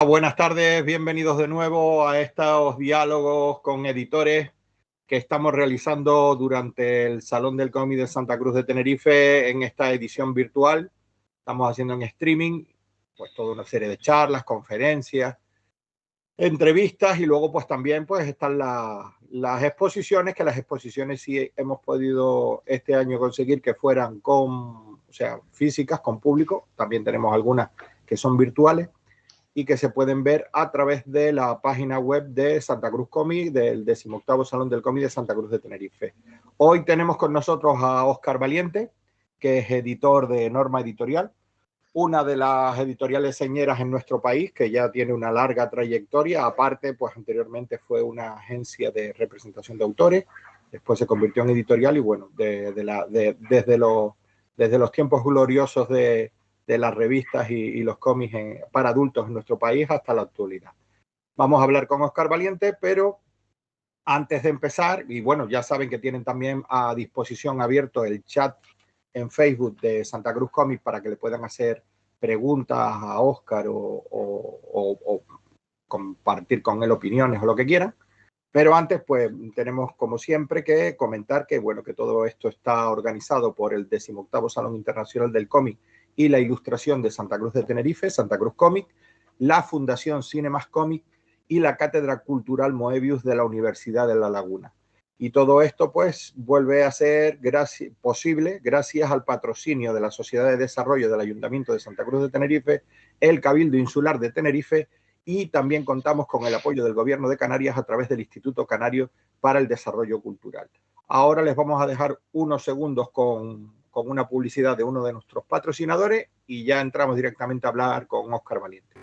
Buenas tardes, bienvenidos de nuevo a estos diálogos con editores que estamos realizando durante el Salón del Cómic de Santa Cruz de Tenerife en esta edición virtual. Estamos haciendo en streaming pues toda una serie de charlas, conferencias, entrevistas y luego pues también pues están las exposiciones, que las exposiciones sí hemos podido este año conseguir que fueran físicas, con público. También tenemos algunas que son virtuales y que se pueden ver a través de la página web de Santa Cruz Cómic, del 18º Salón del Cómic de Santa Cruz de Tenerife. Hoy tenemos con nosotros a Óscar Valiente, que es editor de Norma Editorial, una de las editoriales señeras en nuestro país, que ya tiene una larga trayectoria. Aparte, pues anteriormente fue una agencia de representación de autores, después se convirtió en editorial y bueno, desde los tiempos gloriosos de las revistas y los cómics para adultos en nuestro país hasta la actualidad. Vamos a hablar con Óscar Valiente, pero antes de empezar, y bueno, ya saben que tienen también a disposición abierto el chat en Facebook de Santa Cruz Comics para que le puedan hacer preguntas a Óscar o compartir con él opiniones o lo que quieran. Pero antes, pues tenemos como siempre que comentar que, bueno, que todo esto está organizado por el 18º Salón Internacional del Cómic y la Ilustración de Santa Cruz de Tenerife, Santa Cruz Cómic, la Fundación Cinemas Cómic y la Cátedra Cultural Moebius de la Universidad de La Laguna. Y todo esto, pues, vuelve a ser posible gracias al patrocinio de la Sociedad de Desarrollo del Ayuntamiento de Santa Cruz de Tenerife, el Cabildo Insular de Tenerife, y también contamos con el apoyo del Gobierno de Canarias a través del Instituto Canario para el Desarrollo Cultural. Ahora les vamos a dejar unos segundos con una publicidad de uno de nuestros patrocinadores y ya entramos directamente a hablar con Óscar Valiente.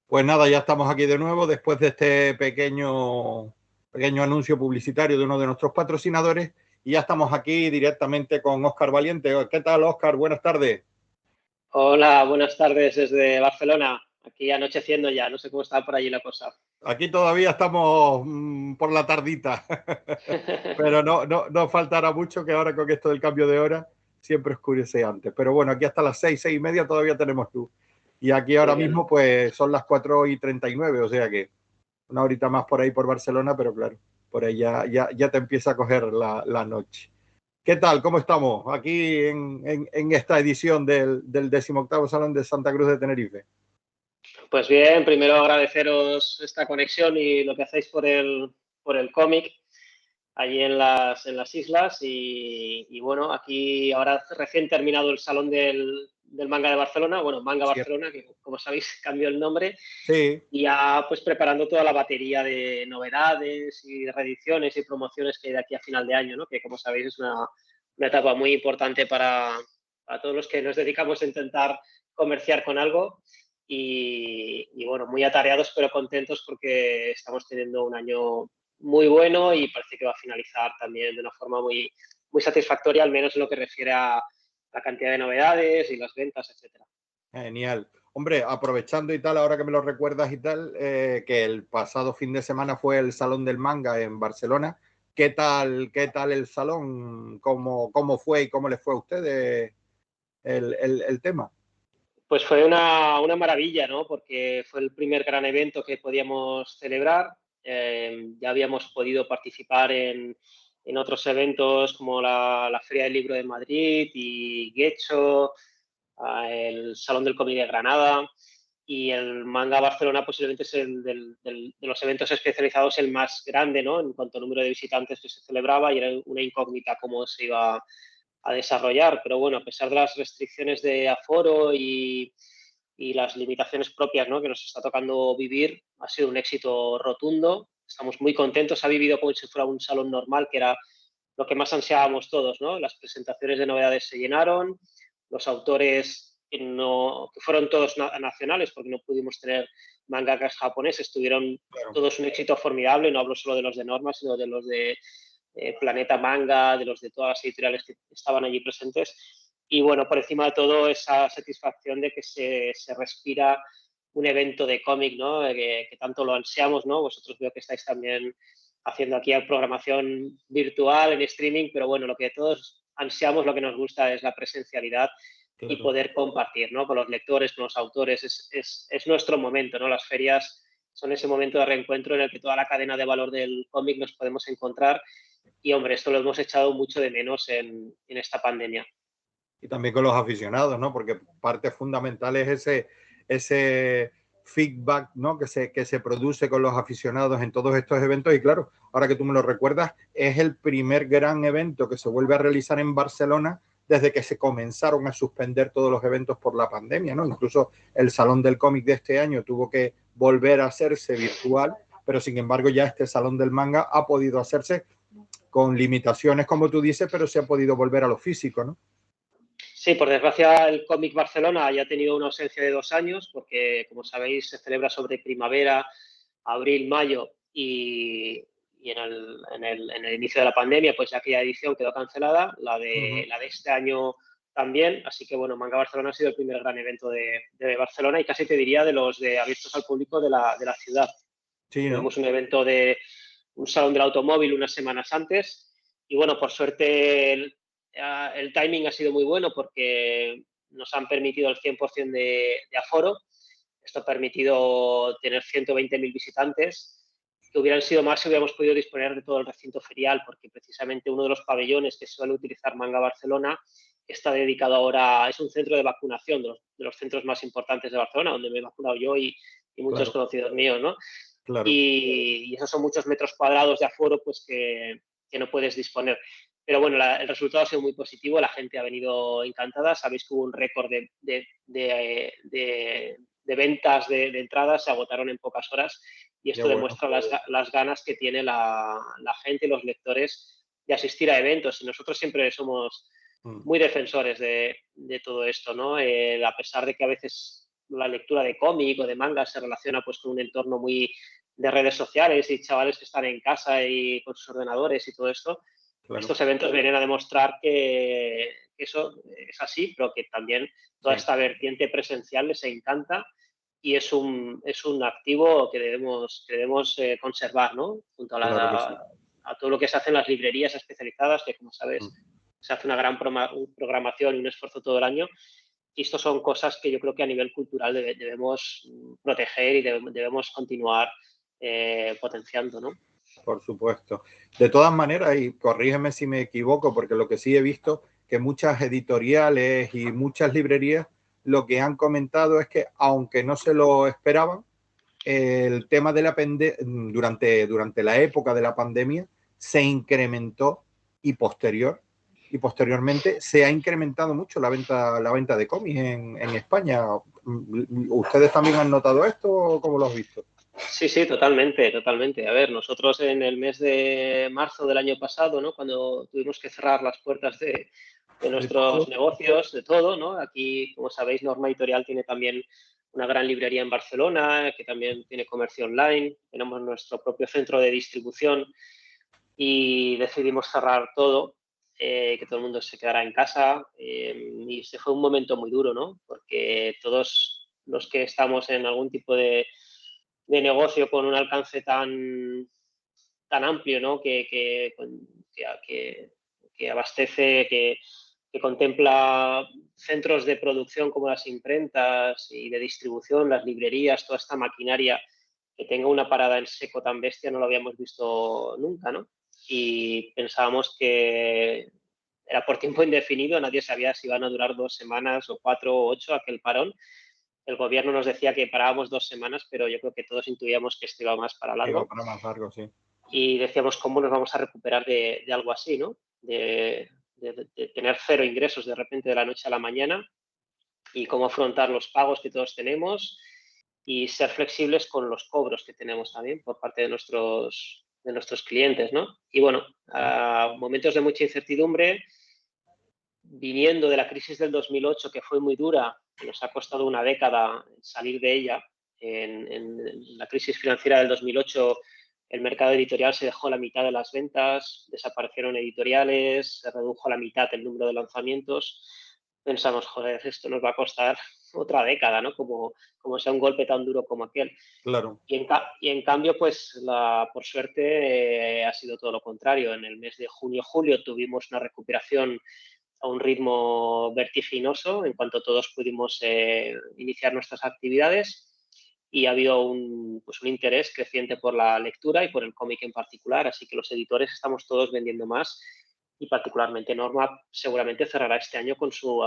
Pues nada, ya estamos aquí de nuevo después de este pequeño anuncio publicitario de uno de nuestros patrocinadores y ya estamos aquí directamente con Óscar Valiente. ¿Qué tal, Óscar? Buenas tardes. Hola, buenas tardes desde Barcelona. Aquí anocheciendo ya, no sé cómo está por allí la cosa. Aquí todavía estamos por la tardita, pero no faltará mucho, que ahora con esto del cambio de hora siempre oscurece antes. Pero bueno, aquí hasta las 6:30 todavía tenemos luz. Y aquí ahora mismo pues son las 4:39, o sea que una horita más por ahí por Barcelona, pero claro, por ahí ya te empieza a coger la noche. ¿Qué tal? ¿Cómo estamos aquí en esta edición del 18º Salón de Santa Cruz de Tenerife? Pues bien, primero agradeceros esta conexión y lo que hacéis por el cómic allí en las islas y bueno, aquí ahora recién terminado el Salón del Manga de Barcelona, bueno, Manga Barcelona, que como sabéis cambió el nombre, Sí. y ya pues preparando toda la batería de novedades y reediciones y promociones que hay de aquí a final de año, ¿no? Que como sabéis es una etapa muy importante para todos los que nos dedicamos a intentar comerciar con algo y bueno, muy atareados pero contentos porque estamos teniendo un año muy bueno y parece que va a finalizar también de una forma muy, muy satisfactoria, al menos en lo que refiere a la cantidad de novedades y las ventas, etcétera. Genial. Hombre, aprovechando y tal, ahora que me lo recuerdas y tal, que el pasado fin de semana fue el Salón del Manga en Barcelona. ¿Qué tal el salón? ¿Cómo fue y cómo les fue a ustedes el tema? Pues fue una maravilla, ¿no? Porque fue el primer gran evento que podíamos celebrar. Ya habíamos podido participar en otros eventos como la Feria del Libro de Madrid y Getxo, el Salón del Cómic de Granada. y el Manga Barcelona posiblemente es de los eventos especializados el más grande, ¿no? En cuanto al número de visitantes que se celebraba, y era una incógnita cómo se iba a desarrollar, pero bueno, a pesar de las restricciones de aforo y las limitaciones propias, ¿no?, que nos está tocando vivir, ha sido un éxito rotundo. Estamos muy contentos, ha vivido como si fuera un salón normal, que era lo que más ansiábamos todos, ¿no? Las presentaciones de novedades se llenaron, los autores que fueron todos nacionales, porque no pudimos tener mangakas japoneses, tuvieron todos un éxito formidable. No hablo solo de los de Norma, sino de los de Planeta Manga, de los de todas las editoriales que estaban allí presentes. Y bueno, por encima de todo, esa satisfacción de que se respira un evento de cómic, ¿no? Que tanto lo ansiamos, ¿no? Vosotros veo que estáis también haciendo aquí programación virtual en streaming, pero bueno, lo que todos ansiamos, lo que nos gusta es la presencialidad y poder compartir, ¿no?, con los lectores, con los autores. Es nuestro momento, ¿no? Las ferias son ese momento de reencuentro en el que toda la cadena de valor del cómic nos podemos encontrar. Y, hombre, esto lo hemos echado mucho de menos en esta pandemia. Y también con los aficionados, ¿no? Porque parte fundamental es ese feedback, ¿no?, que se produce con los aficionados en todos estos eventos. Y claro, ahora que tú me lo recuerdas, es el primer gran evento que se vuelve a realizar en Barcelona desde que se comenzaron a suspender todos los eventos por la pandemia, ¿no? Incluso el Salón del Cómic de este año tuvo que volver a hacerse virtual, pero sin embargo ya este Salón del Manga ha podido hacerse con limitaciones, como tú dices, pero se ha podido volver a lo físico, ¿no? Sí, por desgracia el Cómic Barcelona ya ha tenido una ausencia de 2 años, porque, como sabéis, se celebra sobre primavera, abril, mayo, y en el inicio de la pandemia, pues aquella edición quedó cancelada, la de este año también. Así que, bueno, Manga Barcelona ha sido el primer gran evento de Barcelona, y casi te diría de los abiertos al público de la ciudad. Sí, ¿no? Tuvimos un evento de un salón del automóvil unas semanas antes, y bueno, por suerte el timing ha sido muy bueno, porque nos han permitido el 100% de aforo. Esto ha permitido tener 120.000 visitantes, que hubieran sido más si hubiéramos podido disponer de todo el recinto ferial, porque precisamente uno de los pabellones que suele utilizar Manga Barcelona está dedicado ahora, es un centro de vacunación, de los centros más importantes de Barcelona, donde me he vacunado yo y muchos conocidos míos, ¿no? Claro. Y esos son muchos metros cuadrados de aforo, pues que no puedes disponer. Pero bueno, el resultado ha sido muy positivo, la gente ha venido encantada. Sabéis que hubo un récord de ventas de entradas, se agotaron en pocas horas, y esto demuestra las ganas que tiene la gente y los lectores de asistir a eventos. Y nosotros siempre somos muy defensores de todo esto, ¿no? A pesar de que a veces la lectura de cómic o de manga se relaciona pues con un entorno muy de redes sociales y chavales que están en casa y con sus ordenadores y todo esto, estos eventos vienen a demostrar que eso es así, pero que también toda esta vertiente presencial les encanta, y es un activo que debemos conservar, ¿no? Junto a todo lo que se hace en las librerías especializadas, que, como sabes, se hace una gran programación y un esfuerzo todo el año. Y esto son cosas que yo creo que a nivel cultural debemos proteger y debemos continuar potenciando, ¿no? Por supuesto. De todas maneras, y corrígeme si me equivoco, porque lo que sí he visto, que muchas editoriales y muchas librerías lo que han comentado es que, aunque no se lo esperaban, el tema de durante la época de la pandemia se incrementó, y posteriormente se ha incrementado mucho la venta de cómics en España. ¿Ustedes también han notado esto o cómo lo has visto? Sí, sí, totalmente, totalmente. A ver, nosotros en el mes de marzo del año pasado, ¿no?, cuando tuvimos que cerrar las puertas de nuestros negocios, de todo, ¿no? Aquí, como sabéis, Norma Editorial tiene también una gran librería en Barcelona, que también tiene comercio online, tenemos nuestro propio centro de distribución, y decidimos cerrar todo, que todo el mundo se quedara en casa, y este fue un momento muy duro, ¿no? Porque todos los que estamos en algún tipo de negocio con un alcance tan amplio, ¿no?, que abastece, que contempla centros de producción como las imprentas y de distribución, las librerías, toda esta maquinaria, que tenga una parada en seco tan bestia, no lo habíamos visto nunca, ¿no? Y pensábamos que era por tiempo indefinido, nadie sabía si iban a durar 2 semanas o 4 o 8 aquel parón. el gobierno nos decía que parábamos 2 semanas, pero yo creo que todos intuíamos que esto iba más para Iba largo. para más largo, sí. Y decíamos, ¿cómo nos vamos a recuperar de algo así, ¿no? De tener cero ingresos de repente de la noche a la mañana, y cómo afrontar los pagos que todos tenemos y ser flexibles con los cobros que tenemos también por parte de nuestros clientes, ¿no? Y bueno, a momentos de mucha incertidumbre, viniendo de la crisis del 2008, que fue muy dura, que nos ha costado una década salir de ella. En la crisis financiera del 2008, el mercado editorial se dejó la mitad de las ventas, desaparecieron editoriales, se redujo a la mitad el número de lanzamientos. Pensamos, joder, esto nos va a costar otra década, ¿no? Como sea un golpe tan duro como aquel. Claro. Y en cambio, pues por suerte ha sido todo lo contrario. En el mes de junio-julio tuvimos una recuperación a un ritmo vertiginoso en cuanto todos pudimos iniciar nuestras actividades, y ha habido pues un interés creciente por la lectura y por el cómic en particular, así que los editores estamos todos vendiendo más, y particularmente Norma seguramente cerrará este año con su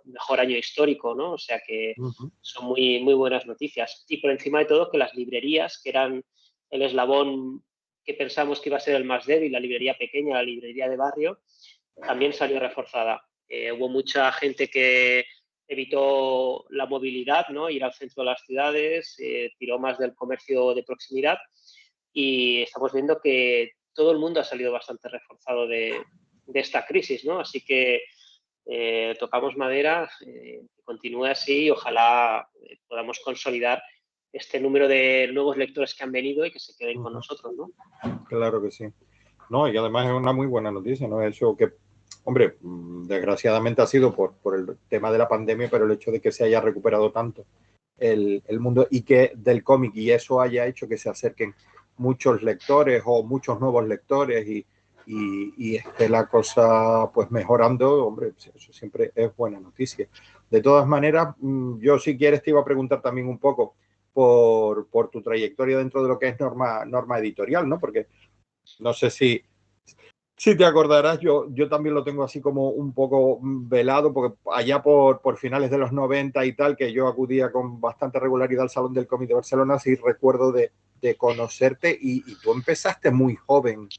mejor año histórico, ¿no? O sea que son muy, muy buenas noticias. Y por encima de todo, que las librerías, que eran el eslabón que pensamos que iba a ser el más débil, la librería pequeña, la librería de barrio, también salió reforzada. Hubo mucha gente que evitó la movilidad, ¿no? Ir al centro de las ciudades, tiró más del comercio de proximidad, y estamos viendo que todo el mundo ha salido bastante reforzado de esta crisis, ¿no? Así que tocamos madera, que continúe así, y ojalá podamos consolidar este número de nuevos lectores que han venido y que se queden con nosotros, ¿no? Claro que sí. No, y además es una muy buena noticia, ¿no? Eso que, hombre, desgraciadamente ha sido por el tema de la pandemia, pero el hecho de que se haya recuperado tanto el mundo y que del cómic, y eso haya hecho que se acerquen muchos lectores o muchos nuevos lectores y esté la cosa pues mejorando, hombre, eso siempre es buena noticia. De todas maneras, yo si quieres te iba a preguntar también un poco por tu trayectoria dentro de lo que es norma editorial, ¿no? Porque no sé si te acordarás, yo también lo tengo así como un poco velado, porque allá por finales de los 90 y tal, que yo acudía con bastante regularidad al Salón del Cómic de Barcelona, sí recuerdo de conocerte y tú empezaste muy joven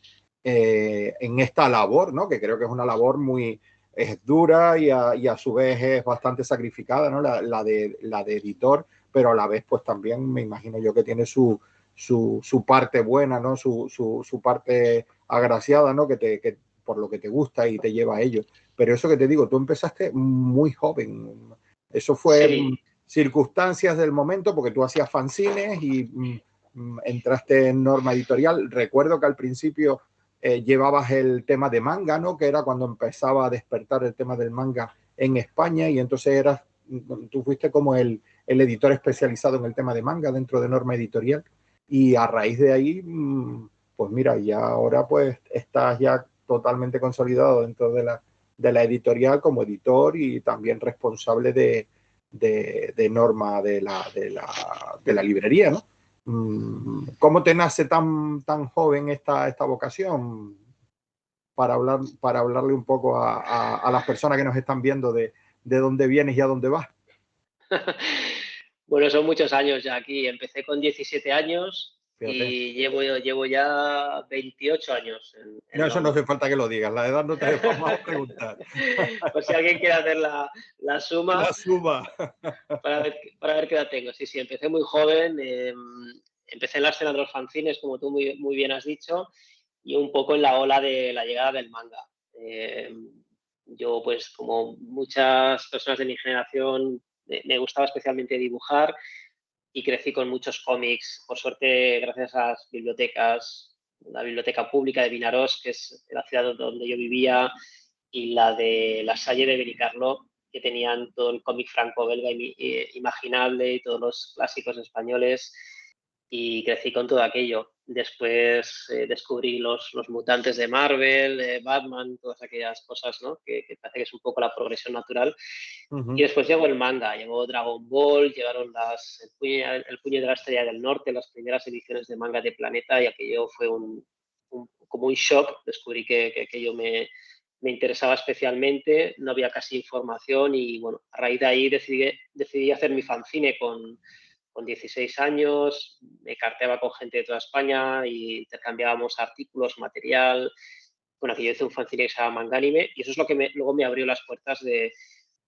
en esta labor, ¿no? Que creo que es una labor muy es dura y a su vez es bastante sacrificada, ¿no? La de editor, pero a la vez pues también me imagino yo que tiene su parte buena, ¿no? Su parte agraciada, ¿no? Que por lo que te gusta y te lleva a ello. Pero eso que te digo, tú empezaste muy joven. Eso fue Sí. circunstancias del momento, porque tú hacías fanzines y entraste en Norma Editorial. Recuerdo que al principio llevabas el tema de manga, ¿no? Que era cuando empezaba a despertar el tema del manga en España, y entonces tú fuiste como el editor especializado en el tema de manga dentro de Norma Editorial. Y a raíz de ahí, pues mira, ya ahora pues estás ya totalmente consolidado dentro de la editorial como editor y también responsable de Norma de la librería, ¿no? ¿Cómo te nace tan joven esta vocación? Para hablarle un poco a las personas que nos están viendo de dónde vienes y a dónde vas. Bueno, son muchos años ya aquí. Empecé con 17 años Fíjate. y llevo ya 28 años en No, eso no Norma. hace falta que lo digas, la edad no te vamos a preguntar. Por si alguien quiere hacer la La suma, suma. para ver qué edad tengo. Sí, empecé muy joven. Empecé en la escena de los fanzines, como tú muy, muy bien has dicho, y un poco en la ola de la llegada del manga. Yo, pues, como muchas personas de mi generación, me gustaba especialmente dibujar, y crecí con muchos cómics, por suerte, gracias a las bibliotecas, la biblioteca pública de Vinaròs, que es la ciudad donde yo vivía, y la de La Salle de Benicarló, que tenían todo el cómic franco-belga imaginable y todos los clásicos españoles, y crecí con todo aquello. Después descubrí los mutantes de Marvel, Batman, todas aquellas cosas, ¿no? Que parece que es un poco la progresión natural. Y después llegó el manga, llegó Dragon Ball, llegaron el puño de la Estrella del Norte, las primeras ediciones de manga de Planeta, y aquello fue como un shock. Descubrí que aquello me me interesaba especialmente, no había casi información y bueno, a raíz de ahí decidí hacer mi fanzine con 16 años, me carteaba con gente de toda España y intercambiábamos artículos, material. Bueno, aquí yo hice un fanzine que se llama Mangánime y eso es lo que luego me abrió las puertas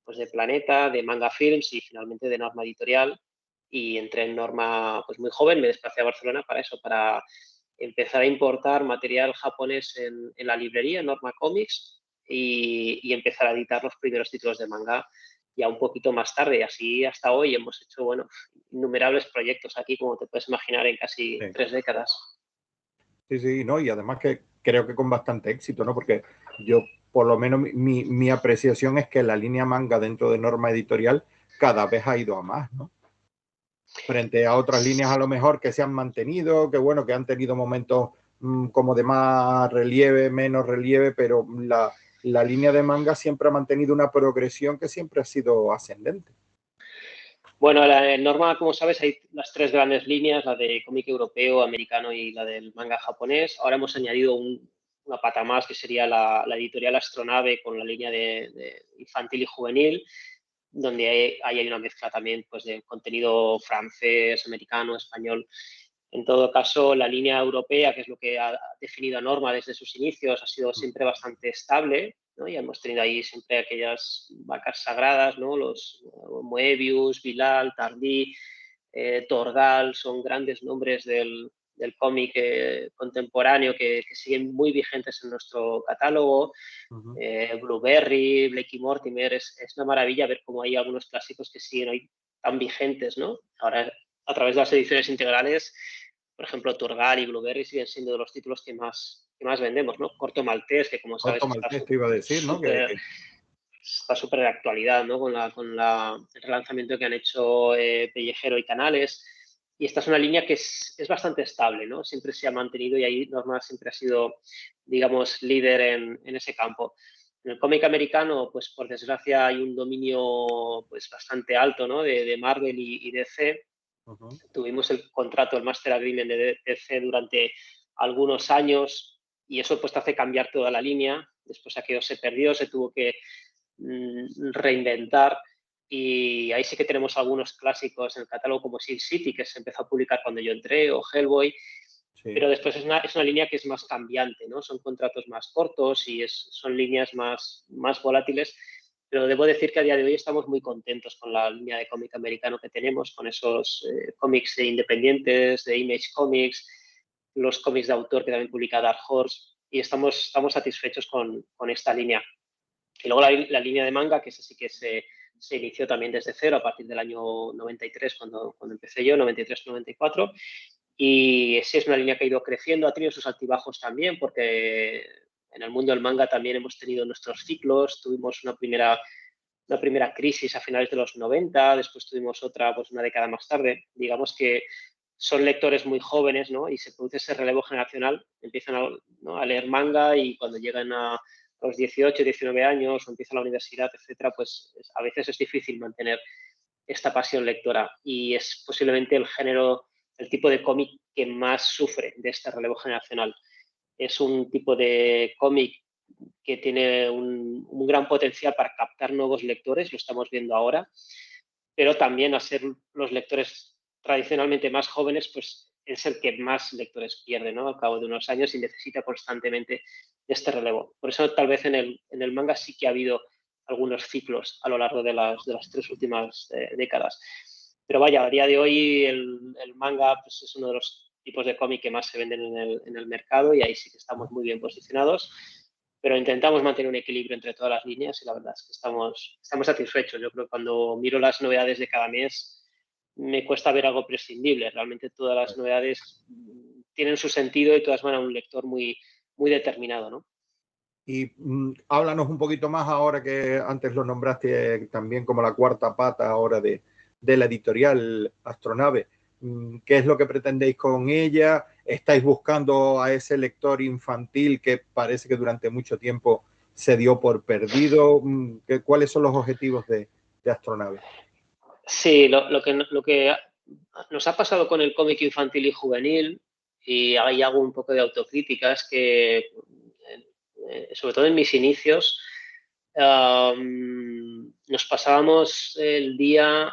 pues de Planeta, de Manga Films y finalmente de Norma Editorial. Y entré en Norma pues muy joven, me desplacé a Barcelona para eso, para empezar a importar material japonés en la librería, en Norma Comics, y empezar a editar los primeros títulos de manga ya un poquito más tarde. Y así hasta hoy hemos hecho, bueno, innumerables proyectos aquí, como te puedes imaginar, en casi 3 décadas. Sí, sí, no, y además que creo que con bastante éxito, ¿no? Porque yo, por lo menos, mi apreciación es que la línea manga dentro de Norma Editorial cada vez ha ido a más, ¿no? Frente a otras líneas a lo mejor que se han mantenido, que bueno, que han tenido momentos como de más relieve, menos relieve, pero la línea de manga siempre ha mantenido una progresión que siempre ha sido ascendente. Bueno, en Norma, como sabes, hay las 3 grandes líneas, la de cómic europeo, americano y la del manga japonés. Ahora hemos añadido una pata más, que sería la editorial Astronave con la línea de infantil y juvenil, donde hay una mezcla también pues, de contenido francés, americano, español. En todo caso, la línea europea, que es lo que ha definido a Norma desde sus inicios, ha sido siempre bastante estable, ¿no? Y hemos tenido ahí siempre aquellas vacas sagradas, ¿no? Los Moebius, Bilal, Tardí, Torgal, son grandes nombres del cómic contemporáneo que siguen muy vigentes en nuestro catálogo. Blueberry, Blakey Mortimer, es una maravilla ver cómo hay algunos clásicos que siguen hoy tan vigentes, ¿no? Ahora, a través de las ediciones integrales, por ejemplo, Turgal y Blueberry siguen siendo de los títulos que más vendemos, ¿no? Corto Maltés, que como sabes Corto Maltés te iba a decir, ¿no? Está súper de actualidad, ¿no? Con el relanzamiento que han hecho Pellejero y Canales. Y esta es una línea que es bastante estable, ¿no? Siempre se ha mantenido y ahí Norma siempre ha sido, digamos, líder en ese campo. En el cómic americano, pues por desgracia hay un dominio pues bastante alto, ¿no? De Marvel y DC. Tuvimos el contrato, el Master Agreement de DC durante algunos años y eso pues te hace cambiar toda la línea. Después aquello se perdió, se tuvo que reinventar y ahí sí que tenemos algunos clásicos en el catálogo como Sin City, que se empezó a publicar cuando yo entré, o Hellboy, sí. Pero después es una línea que es más cambiante, ¿no? Son contratos más cortos y son líneas más volátiles, pero debo decir que a día de hoy estamos muy contentos con la línea de cómic americano que tenemos, con esos cómics independientes, de Image Comics, los cómics de autor que también publica Dark Horse, y estamos satisfechos con esta línea. Y luego la línea de manga, que esa sí que se inició también desde cero a partir del año 93, cuando empecé yo, 93-94. Y sí es una línea que ha ido creciendo, ha tenido sus altibajos también, porque en el mundo del manga también hemos tenido nuestros ciclos. Tuvimos una primera crisis a finales de los 90, después tuvimos otra pues una década más tarde. Digamos que son lectores muy jóvenes, ¿no? Y se produce ese relevo generacional, empiezan a leer manga y cuando llegan a los 18, 19 años o empiezan la universidad, etcétera, pues a veces es difícil mantener esta pasión lectora y es posiblemente el tipo de cómic que más sufre de este relevo generacional. Es un tipo de cómic que tiene un gran potencial para captar nuevos lectores, lo estamos viendo ahora, pero también a ser los lectores tradicionalmente más jóvenes, pues es el que más lectores pierde, ¿no? Al cabo de unos años y necesita constantemente este relevo. Por eso tal vez en el manga sí que ha habido algunos ciclos a lo largo de las 3 últimas décadas. Pero vaya, a día de hoy el manga pues, es uno de los tipos de cómic que más se venden en el mercado y ahí sí que estamos muy bien posicionados, pero intentamos mantener un equilibrio entre todas las líneas y la verdad es que estamos satisfechos. Yo creo que cuando miro las novedades de cada mes me cuesta ver algo prescindible. Realmente todas las novedades tienen su sentido y todas van a un lector muy, muy determinado, ¿no? Y háblanos un poquito más ahora que antes lo nombraste también como la cuarta pata ahora de la editorial Astronave. ¿Qué es lo que pretendéis con ella? ¿Estáis buscando a ese lector infantil que parece que durante mucho tiempo se dio por perdido? ¿Cuáles son los objetivos de Astronave? Sí, lo que nos ha pasado con el cómic infantil y juvenil, y ahí hago un poco de autocrítica, es que sobre todo en mis inicios, nos pasábamos el día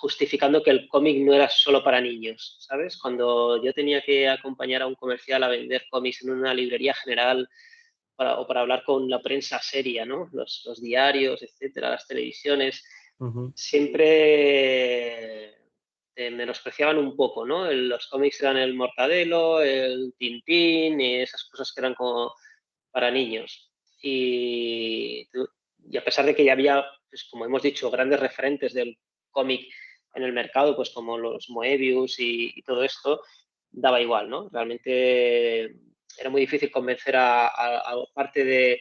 justificando que el cómic no era solo para niños, ¿sabes? Cuando yo tenía que acompañar a un comercial a vender cómics en una librería general o para hablar con la prensa seria, ¿no? Los diarios, etcétera, las televisiones, siempre menospreciaban un poco, ¿no? Los cómics eran el Mortadelo, el Tintín y esas cosas que eran como para niños. Y a pesar de que ya había, pues, como hemos dicho, grandes referentes del cómic en el mercado, pues como los Moebius y todo esto, daba igual, ¿no? Realmente era muy difícil convencer a parte de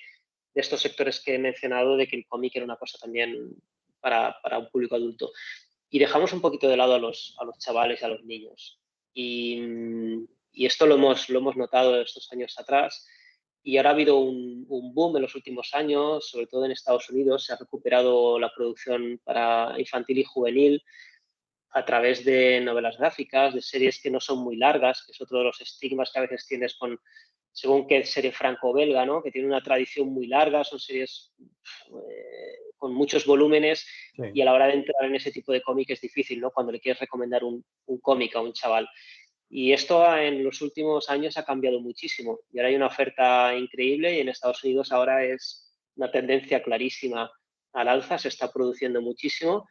estos sectores que he mencionado de que el cómic era una cosa también para un público adulto. Y dejamos un poquito de lado a los chavales y a los niños. Y esto lo hemos notado estos años atrás. Y ahora ha habido un boom en los últimos años, sobre todo en Estados Unidos. Se ha recuperado la producción para infantil y juvenil a través de novelas gráficas, de series que no son muy largas, que es otro de los estigmas que a veces tienes con según qué serie franco-belga, ¿no? Que tiene una tradición muy larga, son series con muchos volúmenes y a la hora de entrar en ese tipo de cómic es difícil, ¿no? Cuando le quieres recomendar un cómic a un chaval. Y esto en los últimos años ha cambiado muchísimo y ahora hay una oferta increíble y en Estados Unidos ahora es una tendencia clarísima al alza, se está produciendo muchísimo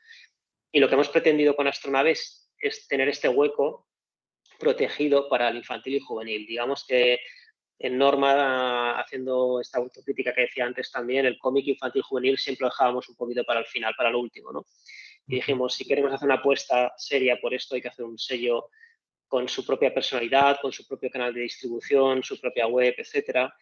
y lo que hemos pretendido con Astronaves es tener este hueco protegido para el infantil y juvenil. Digamos que en Norma, haciendo esta autocrítica que decía antes también, el cómic infantil juvenil siempre lo dejábamos un poquito para el final, para lo último, ¿no? Y dijimos, si queremos hacer una apuesta seria por esto, hay que hacer un sello con su propia personalidad, con su propio canal de distribución, su propia web, etcétera.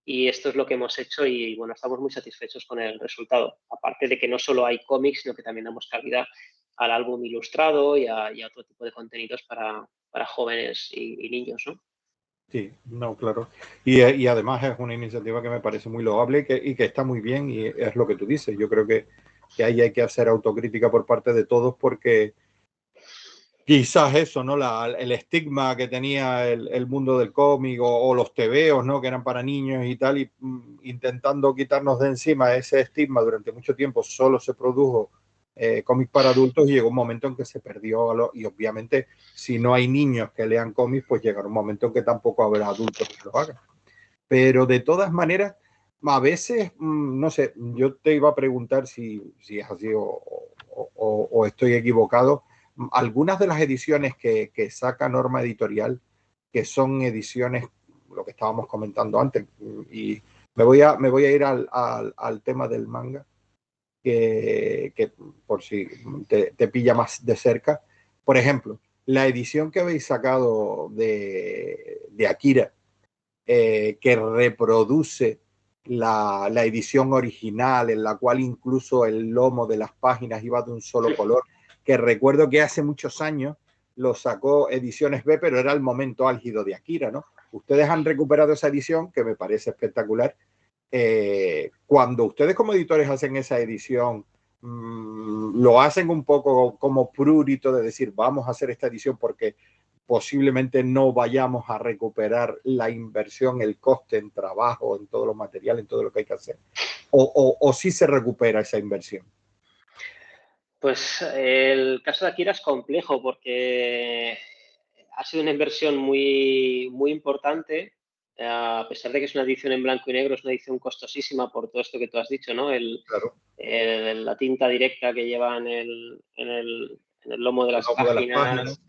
Y esto es lo que hemos hecho y, bueno, estamos muy satisfechos con el resultado. Aparte de que no solo hay cómics, sino que también damos cabida al álbum ilustrado y a otro tipo de contenidos para jóvenes y niños, ¿no? Sí, no, claro. Y además es una iniciativa que me parece muy loable y que está muy bien y es lo que tú dices. Yo creo que ahí hay que hacer autocrítica por parte de todos porque quizás eso, ¿no? El estigma que tenía el mundo del cómic o los tebeos, ¿no? Que eran para niños y tal, y intentando quitarnos de encima ese estigma durante mucho tiempo solo se produjo cómics para adultos y llegó un momento en que se perdió y obviamente si no hay niños que lean cómics pues llegará un momento en que tampoco habrá adultos que lo hagan, pero de todas maneras a veces no sé, yo te iba a preguntar si es así o estoy equivocado. Algunas de las ediciones que saca Norma Editorial, que son ediciones, lo que estábamos comentando antes, y me voy a ir al tema del manga, que por si te pilla más de cerca. Por ejemplo, la edición que habéis sacado de Akira, que reproduce la edición original, en la cual incluso el lomo de las páginas iba de un solo color, que recuerdo que hace muchos años lo sacó Ediciones B, pero era el momento álgido de Akira, ¿no? Ustedes han recuperado esa edición, que me parece espectacular. Cuando ustedes como editores hacen esa edición, lo hacen un poco como prurito de decir, vamos a hacer esta edición porque posiblemente no vayamos a recuperar la inversión, el coste en trabajo, en todos los materiales, en todo lo que hay que hacer. O sí se recupera esa inversión. Pues el caso de Akira es complejo porque ha sido una inversión muy, muy importante, a pesar de que es una edición en blanco y negro, es una edición costosísima por todo esto que tú has dicho, ¿no? Claro. La tinta directa que lleva en el lomo de las páginas,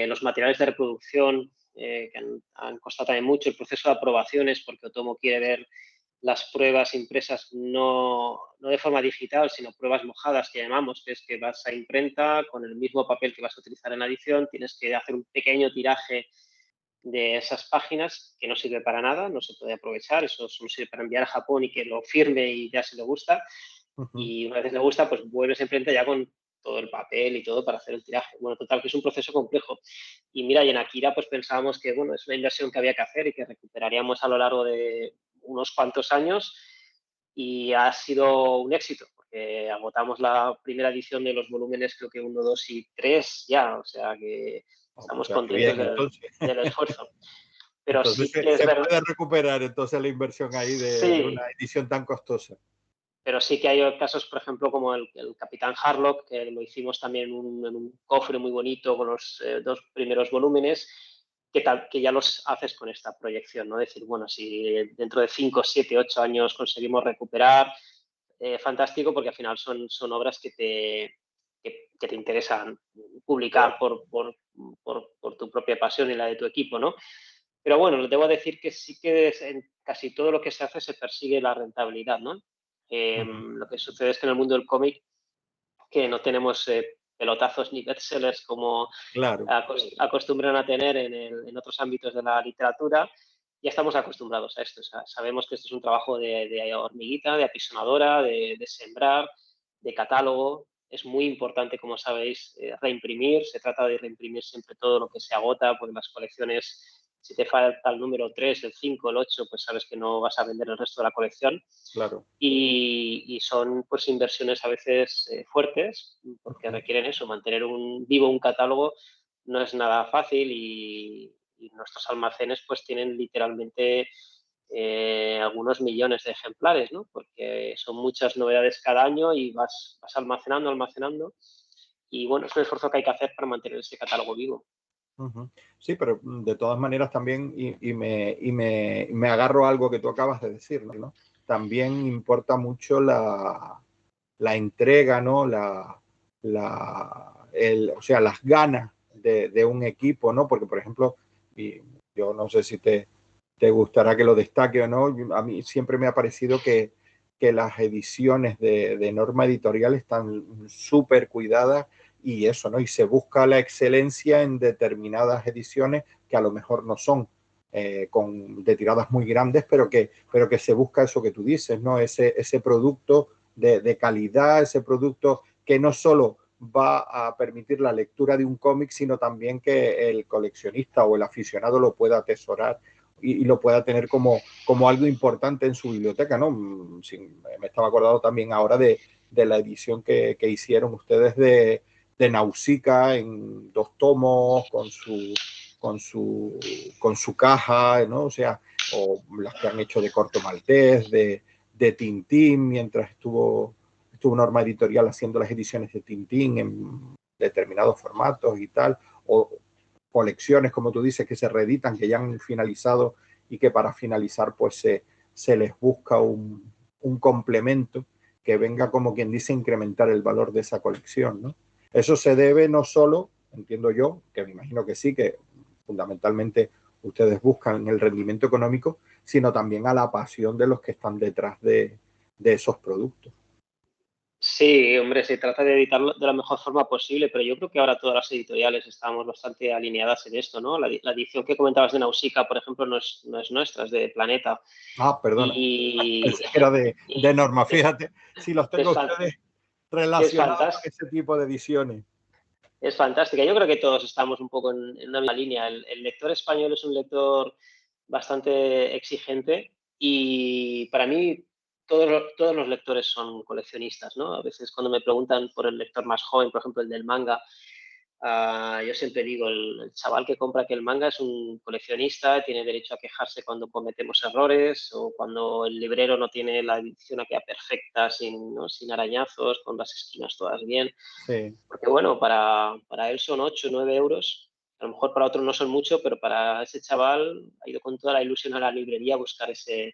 los materiales de reproducción que han costado también mucho, el proceso de aprobaciones, porque Otomo quiere ver las pruebas impresas no de forma digital, sino pruebas mojadas que llamamos, que es que vas a imprenta con el mismo papel que vas a utilizar en la edición, tienes que hacer un pequeño tiraje de esas páginas que no sirve para nada, no se puede aprovechar, eso solo sirve para enviar a Japón y que lo firme y ya se le gusta. Y una vez le gusta, pues vuelves a imprenta ya con todo el papel y todo para hacer el tiraje. Bueno, total, que es un proceso complejo. Y mira, y en Akira pues pensábamos que, bueno, es una inversión que había que hacer y que recuperaríamos a lo largo de unos cuantos años y ha sido un éxito, porque agotamos la primera edición de los volúmenes, creo que 1, 2 y 3 ya, o sea que estamos contentos del esfuerzo. Pero Entonces sí que es se verdad. puede recuperar entonces la inversión ahí de una Sí, edición tan costosa. pero sí que hay casos, por ejemplo, como el Capitán Harlock, que lo hicimos también en un cofre muy bonito con los dos primeros volúmenes, que ya los haces con esta proyección, ¿no? Decir, bueno, si dentro de 5, 7, 8 años conseguimos recuperar, fantástico, porque al final son obras que te interesan publicar por tu propia pasión y la de tu equipo, ¿no? Pero bueno, debo decir que sí que en casi todo lo que se hace se persigue la rentabilidad, ¿no? Ujú. Lo que sucede es que en el mundo del cómic que no tenemos pelotazos ni bestsellers como Claro. acostumbran a tener en otros ámbitos de la literatura, ya estamos acostumbrados a esto. O sea, sabemos que esto es un trabajo de hormiguita, de apisonadora, de sembrar, de catálogo. Es muy importante, como sabéis, reimprimir. Se trata de reimprimir siempre todo lo que se agota, porque las colecciones, si te falta el número 3, el 5, el 8, pues sabes que no vas a vender el resto de la colección. Claro. Y son pues inversiones a veces fuertes, porque requieren eso, mantener vivo un catálogo no es nada fácil y nuestros almacenes pues tienen literalmente algunos millones de ejemplares, ¿no? Porque son muchas novedades cada año y vas almacenando y bueno, es un esfuerzo que hay que hacer para mantener ese catálogo vivo. Ujú. Sí, pero de todas maneras también, me agarro a algo que tú acabas de decir, ¿no? También importa mucho la entrega, ¿no? O sea, las ganas de un equipo, ¿no? Porque, por ejemplo, y yo no sé si te gustará que lo destaque o no, a mí siempre me ha parecido que las ediciones de Norma Editorial están súper cuidadas y eso, ¿no? Y se busca la excelencia en determinadas ediciones que a lo mejor no son de tiradas muy grandes, pero que se busca eso que tú dices, ¿no? Ese producto de calidad, ese producto que no solo va a permitir la lectura de un cómic, sino también que el coleccionista o el aficionado lo pueda atesorar y lo pueda tener como algo importante en su biblioteca, ¿no? Sí, me estaba acordando también ahora de la edición que hicieron ustedes de Nausicaa en 2 tomos con su caja, ¿no? O sea, o las que han hecho de Corto Maltés, de Tintín, mientras estuvo Norma Editorial haciendo las ediciones de Tintín en determinados formatos y tal, o colecciones, como tú dices, que se reeditan, que ya han finalizado y que para finalizar pues se les busca un complemento que venga, como quien dice, incrementar el valor de esa colección, ¿no? Eso se debe no solo, entiendo yo, que me imagino que sí, que fundamentalmente ustedes buscan el rendimiento económico, sino también a la pasión de los que están detrás de esos productos. Sí, hombre, se trata de editarlo de la mejor forma posible, pero yo creo que ahora todas las editoriales estamos bastante alineadas en esto, ¿no? La edición que comentabas de Nausicaa, por ejemplo, no es nuestra, es de Planeta. Ah, perdona, Y, pensé que era de y Norma, fíjate, si los tengo es, a fan- ustedes es, relacionados con fantástica, ese tipo de ediciones. es fantástica. Yo creo que todos estamos un poco en una misma línea. El lector español es un lector bastante exigente y para mí todos los lectores son coleccionistas, ¿no? A veces cuando me preguntan por el lector más joven, por ejemplo el del manga, yo siempre digo, el chaval que compra aquel manga es un coleccionista, tiene derecho a quejarse cuando cometemos errores o cuando el librero no tiene la edición aquella perfecta, ¿no? Sin arañazos, con las esquinas todas bien. Sí, Porque bueno, para él son 8 o 9 euros. A lo mejor para otros no son mucho, pero para ese chaval ha ido con toda la ilusión a la librería a buscar ese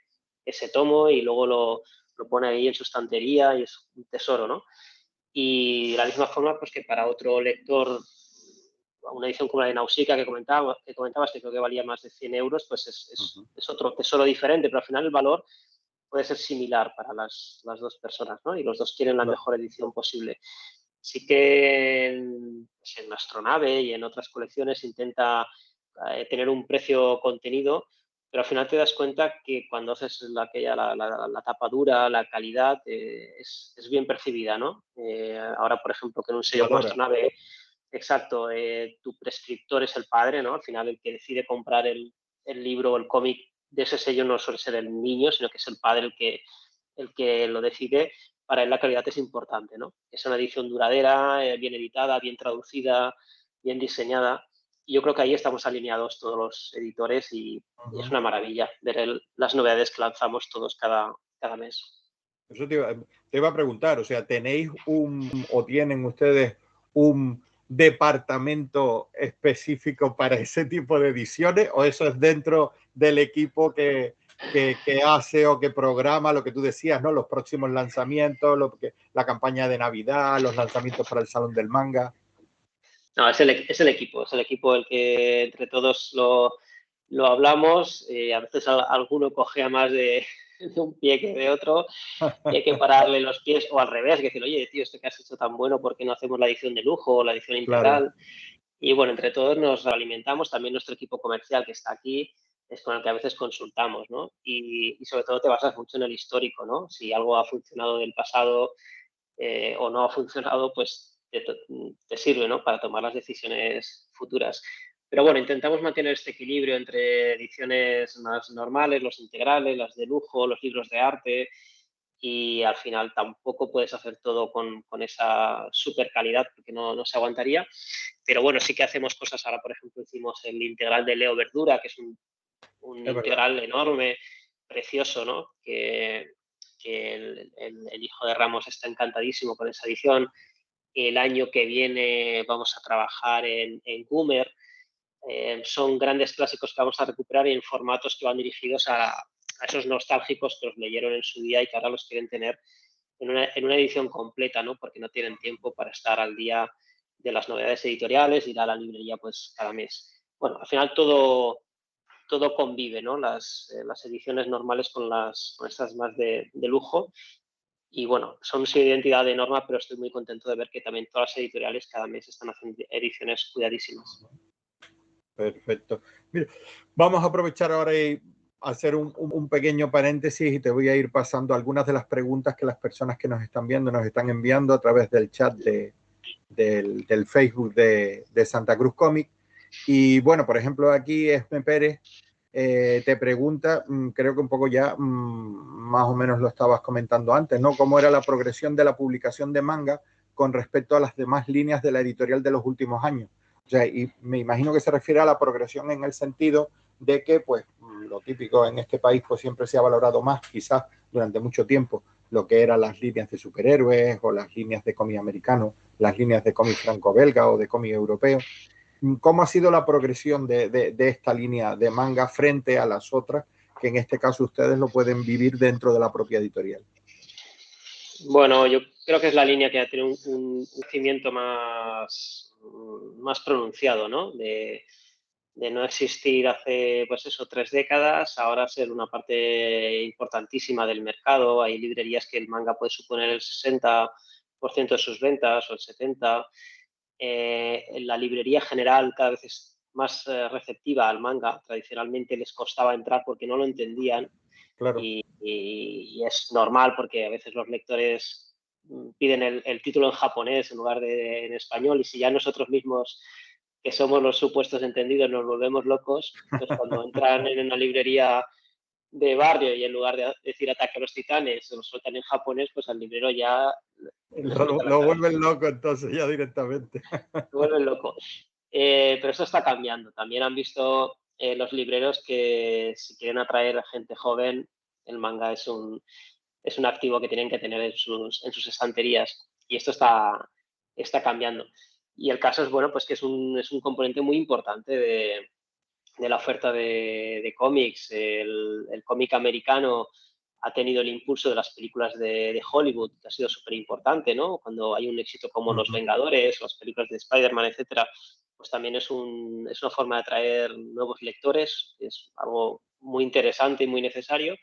tomo y luego lo pone ahí en su estantería y es un tesoro, ¿no? Y de la misma forma, pues que para otro lector, una edición como la de Nausicaa comentabas, que creo que valía más de 100 euros, pues uh-huh. es otro tesoro diferente, pero al final el valor puede ser similar para las dos personas, ¿no? Y los dos quieren la Claro. mejor edición posible. Sí que pues en Astronave y en otras colecciones intenta tener un precio contenido, pero al final te das cuenta que cuando haces la tapa dura, la calidad es bien percibida, ¿no? Ahora, por ejemplo, que en un Se sello como valora. Astronave, exacto, tu prescriptor es el padre, ¿no? Al final el que decide comprar el libro o el cómic de ese sello no suele ser el niño, sino que es el padre el que lo decide. Para él la calidad es importante, ¿no? Es una edición duradera, bien editada, bien traducida, bien diseñada. yo creo que ahí estamos alineados todos los editores y es una maravilla ver las novedades que lanzamos todos cada mes. Eso te iba a preguntar, o sea, ¿tenéis o tienen ustedes un departamento específico para ese tipo de ediciones o eso es dentro del equipo que hace o que programa lo que tú decías, ¿no? Los próximos lanzamientos, la campaña de Navidad, los lanzamientos para el Salón del Manga? No, es el equipo el que entre todos lo hablamos. A veces alguno cogea más de un pie que de otro y hay que pararle los pies o al revés, que decir, oye, tío, esto que has hecho tan bueno, ¿por qué no hacemos la edición de lujo o la edición integral? Claro. Y bueno, entre todos nos alimentamos. También nuestro equipo comercial que está aquí es con el que a veces consultamos, ¿no? Y sobre todo te basas mucho en el histórico, ¿no? Si algo ha funcionado del pasado o no ha funcionado, pues te sirve, ¿no? Para tomar las decisiones futuras. Pero bueno, intentamos mantener este equilibrio entre ediciones más normales, los integrales, las de lujo, los libros de arte, y al final tampoco puedes hacer todo con esa super calidad porque no se aguantaría. Pero bueno, sí que hacemos cosas. Ahora, por ejemplo, hicimos el integral de Leo Verdura, que es un integral enorme, precioso, ¿no? Que el hijo de Ramos está encantadísimo con esa edición. El año que viene vamos a trabajar en Gumer. Son grandes clásicos que vamos a recuperar en formatos que van dirigidos a esos nostálgicos que los leyeron en su día y que ahora los quieren tener en una edición completa, ¿no? Porque no tienen tiempo para estar al día de las novedades editoriales, ir a la librería pues cada mes. Bueno, al final todo convive, ¿no? Las ediciones normales con estas más de lujo. Y bueno, son sin identidad de norma, pero estoy muy contento de ver que también todas las editoriales cada mes están haciendo ediciones cuidadísimas. Perfecto. Mira, vamos a aprovechar ahora y hacer un pequeño paréntesis y te voy a ir pasando algunas de las preguntas que las personas que nos están viendo nos están enviando a través del chat del Facebook de Santa Cruz Comic. Y bueno, por ejemplo, aquí Esme Pérez te pregunta, creo que un poco ya más o menos lo estabas comentando antes, ¿no? ¿Cómo era la progresión de la publicación de manga con respecto a las demás líneas de la editorial de los últimos años? O sea, y me imagino que se refiere a la progresión en el sentido de que, pues, lo típico en este país, pues siempre se ha valorado más, quizás durante mucho tiempo, lo que eran las líneas de superhéroes o las líneas de cómic americano, las líneas de cómic franco-belga o de cómic europeo. ¿Cómo ha sido la progresión de esta línea de manga frente a las otras, que en este caso ustedes lo pueden vivir dentro de la propia editorial? Bueno, yo creo que es la línea que ha tenido un crecimiento más pronunciado, ¿no? De no existir hace, pues eso, 3 décadas, ahora ser una parte importantísima del mercado. Hay librerías que el manga puede suponer el 60% de sus ventas o el 70%. En la librería general cada vez es más receptiva al manga. Tradicionalmente les costaba entrar porque no lo entendían. Claro. Y es normal porque a veces los lectores piden el título en japonés en lugar de en español, y si ya nosotros mismos, que somos los supuestos entendidos, nos volvemos locos, pues cuando entran en una librería de barrio y en lugar de decir Ataque a los Titanes se lo sueltan en japonés, pues al librero ya le explota la Lo cabeza. vuelven loco entonces ya directamente. Se vuelven loco. Pero eso está cambiando. También han visto los libreros que si quieren atraer a gente joven, el manga es un activo que tienen que tener en sus estanterías, y esto está cambiando. Y el caso es, bueno, pues que es un componente muy importante de la oferta de cómics. El cómic americano ha tenido el impulso de las películas de Hollywood, que ha sido súper importante, ¿no? Cuando hay un éxito como Los Vengadores, las películas de Spider-Man, etcétera, pues también es una forma de atraer nuevos lectores, es algo muy interesante y muy necesario.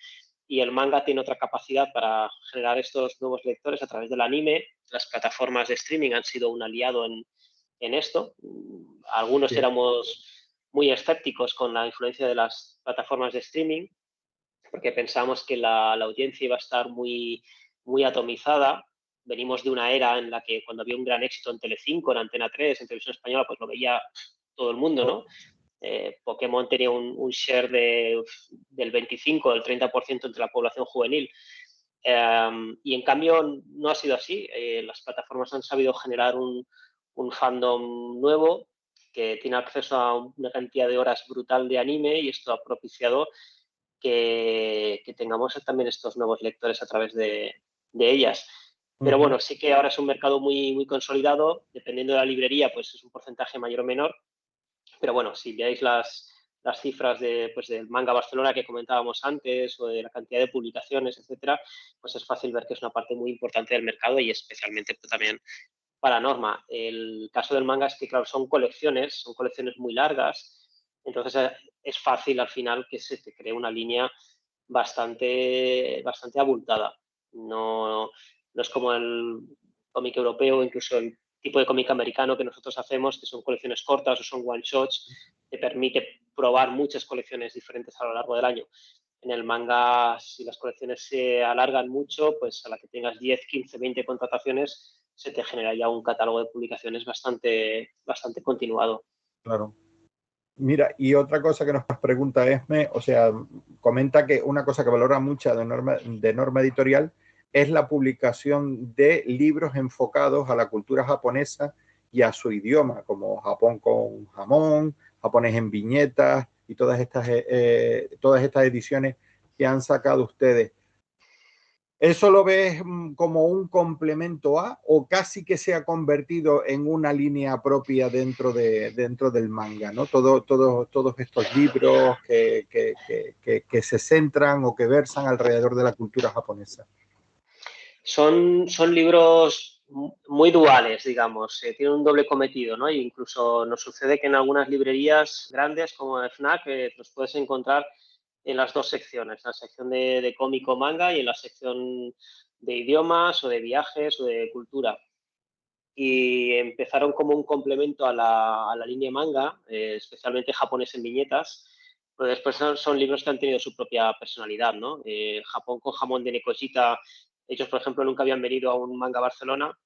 Y el manga tiene otra capacidad para generar estos nuevos lectores a través del anime. Las plataformas de streaming han sido un aliado en esto. Algunos Sí. éramos muy escépticos con la influencia de las plataformas de streaming, porque pensamos que la audiencia iba a estar muy atomizada. Venimos de una era en la que cuando había un gran éxito en Telecinco, en Antena 3, en Televisión Española, pues lo veía todo el mundo, ¿no? Pokémon tenía un share del 25, del 30% entre la población juvenil. Y en cambio no ha sido así. Las plataformas han sabido generar un fandom nuevo que tiene acceso a una cantidad de horas brutal de anime y esto ha propiciado que tengamos también estos nuevos lectores a través de ellas. Pero bueno, sí que ahora es un mercado muy, muy consolidado, dependiendo de la librería, pues es un porcentaje mayor o menor. Pero bueno, si veáis las cifras pues del Manga Barcelona que comentábamos antes o de la cantidad de publicaciones, etcétera, pues es fácil ver que es una parte muy importante del mercado y especialmente pues, también para Norma. El caso del manga es que, claro, son colecciones muy largas, entonces es fácil al final que se te cree una línea bastante abultada. No es como el cómic europeo, incluso el tipo de cómic americano que nosotros hacemos, que son colecciones cortas o son one shots, te permite probar muchas colecciones diferentes a lo largo del año. En el manga, si las colecciones se alargan mucho, pues a la que tengas 10, 15, 20 contrataciones, se te genera ya un catálogo de publicaciones bastante continuado. Claro. Mira, y otra cosa que nos pregunta Esme, o sea, comenta que una cosa que valora mucho de Norma Editorial es la publicación de libros enfocados a la cultura japonesa y a su idioma, como Japón con jamón, japonés en viñetas y todas estas ediciones que han sacado ustedes. ¿Eso lo ves como un complemento a o casi que se ha convertido en una línea propia dentro del manga, ¿no? Todos estos libros que se centran o que versan alrededor de la cultura japonesa. Son libros muy duales, digamos, tienen un doble cometido, ¿no? E incluso nos sucede que en algunas librerías grandes como FNAC los puedes encontrar en las dos secciones, la sección de cómic o manga y en la sección de idiomas o de viajes o de cultura. Y empezaron como un complemento a la línea manga, especialmente japonés en viñetas, pero después son libros que han tenido su propia personalidad, ¿no? Japón con jamón de Nekoshita, ellos, por ejemplo, nunca habían venido a un manga Barcelona,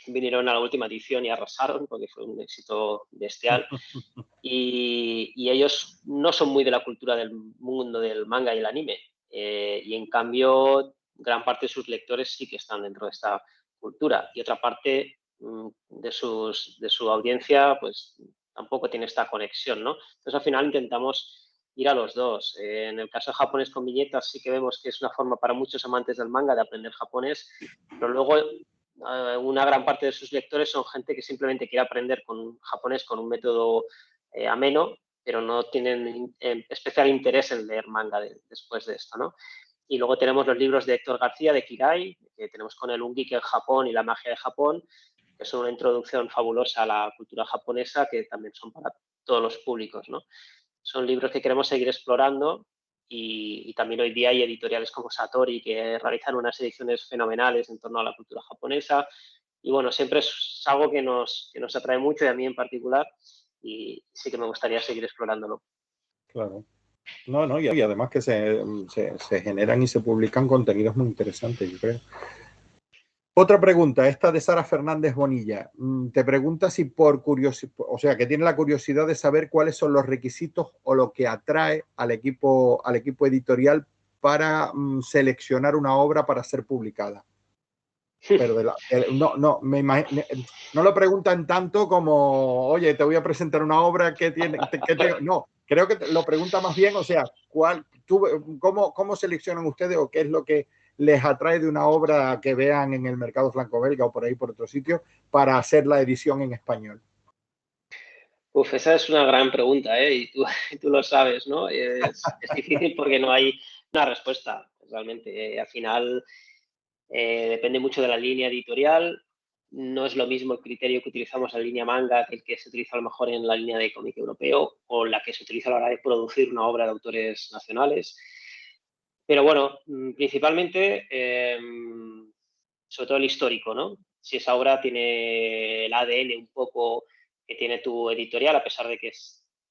vinieron a la última edición y arrasaron porque fue un éxito bestial. Y ellos no son muy de la cultura del mundo del manga y el anime. Y en cambio, gran parte de sus lectores sí que están dentro de esta cultura. Y otra parte de su audiencia, pues tampoco tiene esta conexión, ¿no? Entonces, al final intentamos ir a los dos. En el caso de japonés con viñetas sí que vemos que es una forma para muchos amantes del manga de aprender japonés, pero luego una gran parte de sus lectores son gente que simplemente quiere aprender con japonés con un método ameno, pero no tienen especial interés en leer manga después de esto, ¿no? Y luego tenemos los libros de Héctor García, de Kirai, que tenemos con el Un Geek en Japón y la magia de Japón, que son una introducción fabulosa a la cultura japonesa, que también son para todos los públicos, ¿no? Son libros que queremos seguir explorando y también hoy día hay editoriales como Satori que realizan unas ediciones fenomenales en torno a la cultura japonesa. Y bueno, siempre es algo que nos atrae mucho y a mí en particular, y sí que me gustaría seguir explorándolo. Claro. No, y además que se generan y se publican contenidos muy interesantes, yo creo. Otra pregunta, esta de Sara Fernández Bonilla. Te pregunta si por curiosidad, o sea, que tiene la curiosidad de saber cuáles son los requisitos o lo que atrae al equipo editorial para seleccionar una obra para ser publicada. Pero no lo preguntan tanto como, oye, te voy a presentar una obra que tiene, no, creo que lo pregunta más bien, o sea, ¿cómo seleccionan ustedes o qué es lo que les atrae de una obra que vean en el mercado franco-belga o por ahí por otro sitio para hacer la edición en español? Uf, esa es una gran pregunta, ¿eh? Y tú lo sabes, ¿no? Es difícil porque no hay una respuesta, realmente. Al final depende mucho de la línea editorial. No es lo mismo el criterio que utilizamos en la línea manga que el que se utiliza a lo mejor en la línea de cómic europeo o la que se utiliza a la hora de producir una obra de autores nacionales. Pero bueno, principalmente, sobre todo el histórico, ¿no? Si esa obra tiene el ADN un poco que tiene tu editorial, a pesar de que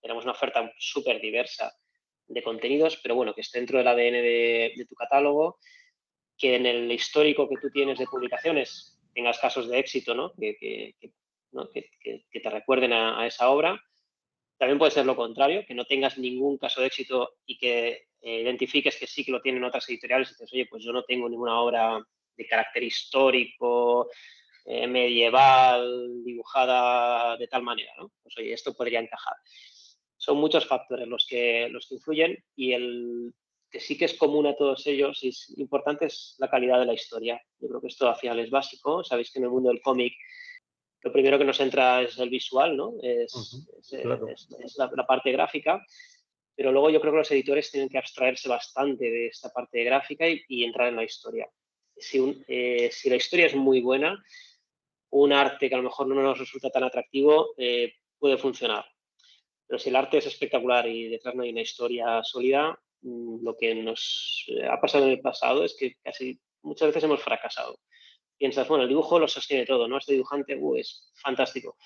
tenemos una oferta súper diversa de contenidos, pero bueno, que esté dentro del ADN de tu catálogo, que en el histórico que tú tienes de publicaciones tengas casos de éxito, ¿no? ¿no? Que te recuerden a esa obra. También puede ser lo contrario, que no tengas ningún caso de éxito y que identifiques que sí que lo tienen otras editoriales y dices, oye, pues yo no tengo ninguna obra de carácter histórico medieval dibujada de tal manera, ¿no? Pues oye, esto podría encajar. Son muchos factores los que influyen, y el que sí que es común a todos ellos y es importante es la calidad de la historia. Yo creo que esto al final es básico. Sabéis que en el mundo del cómic lo primero que nos entra es el visual, ¿no? Claro. Es la parte gráfica, pero luego yo creo que los editores tienen que abstraerse bastante de esta parte gráfica y entrar en la historia. Si la historia es muy buena, un arte que a lo mejor no nos resulta tan atractivo puede funcionar. Pero si el arte es espectacular y detrás no hay una historia sólida, lo que nos ha pasado en el pasado es que casi muchas veces hemos fracasado. Piensas, bueno, el dibujo lo sostiene todo, ¿no? Este dibujante es fantástico.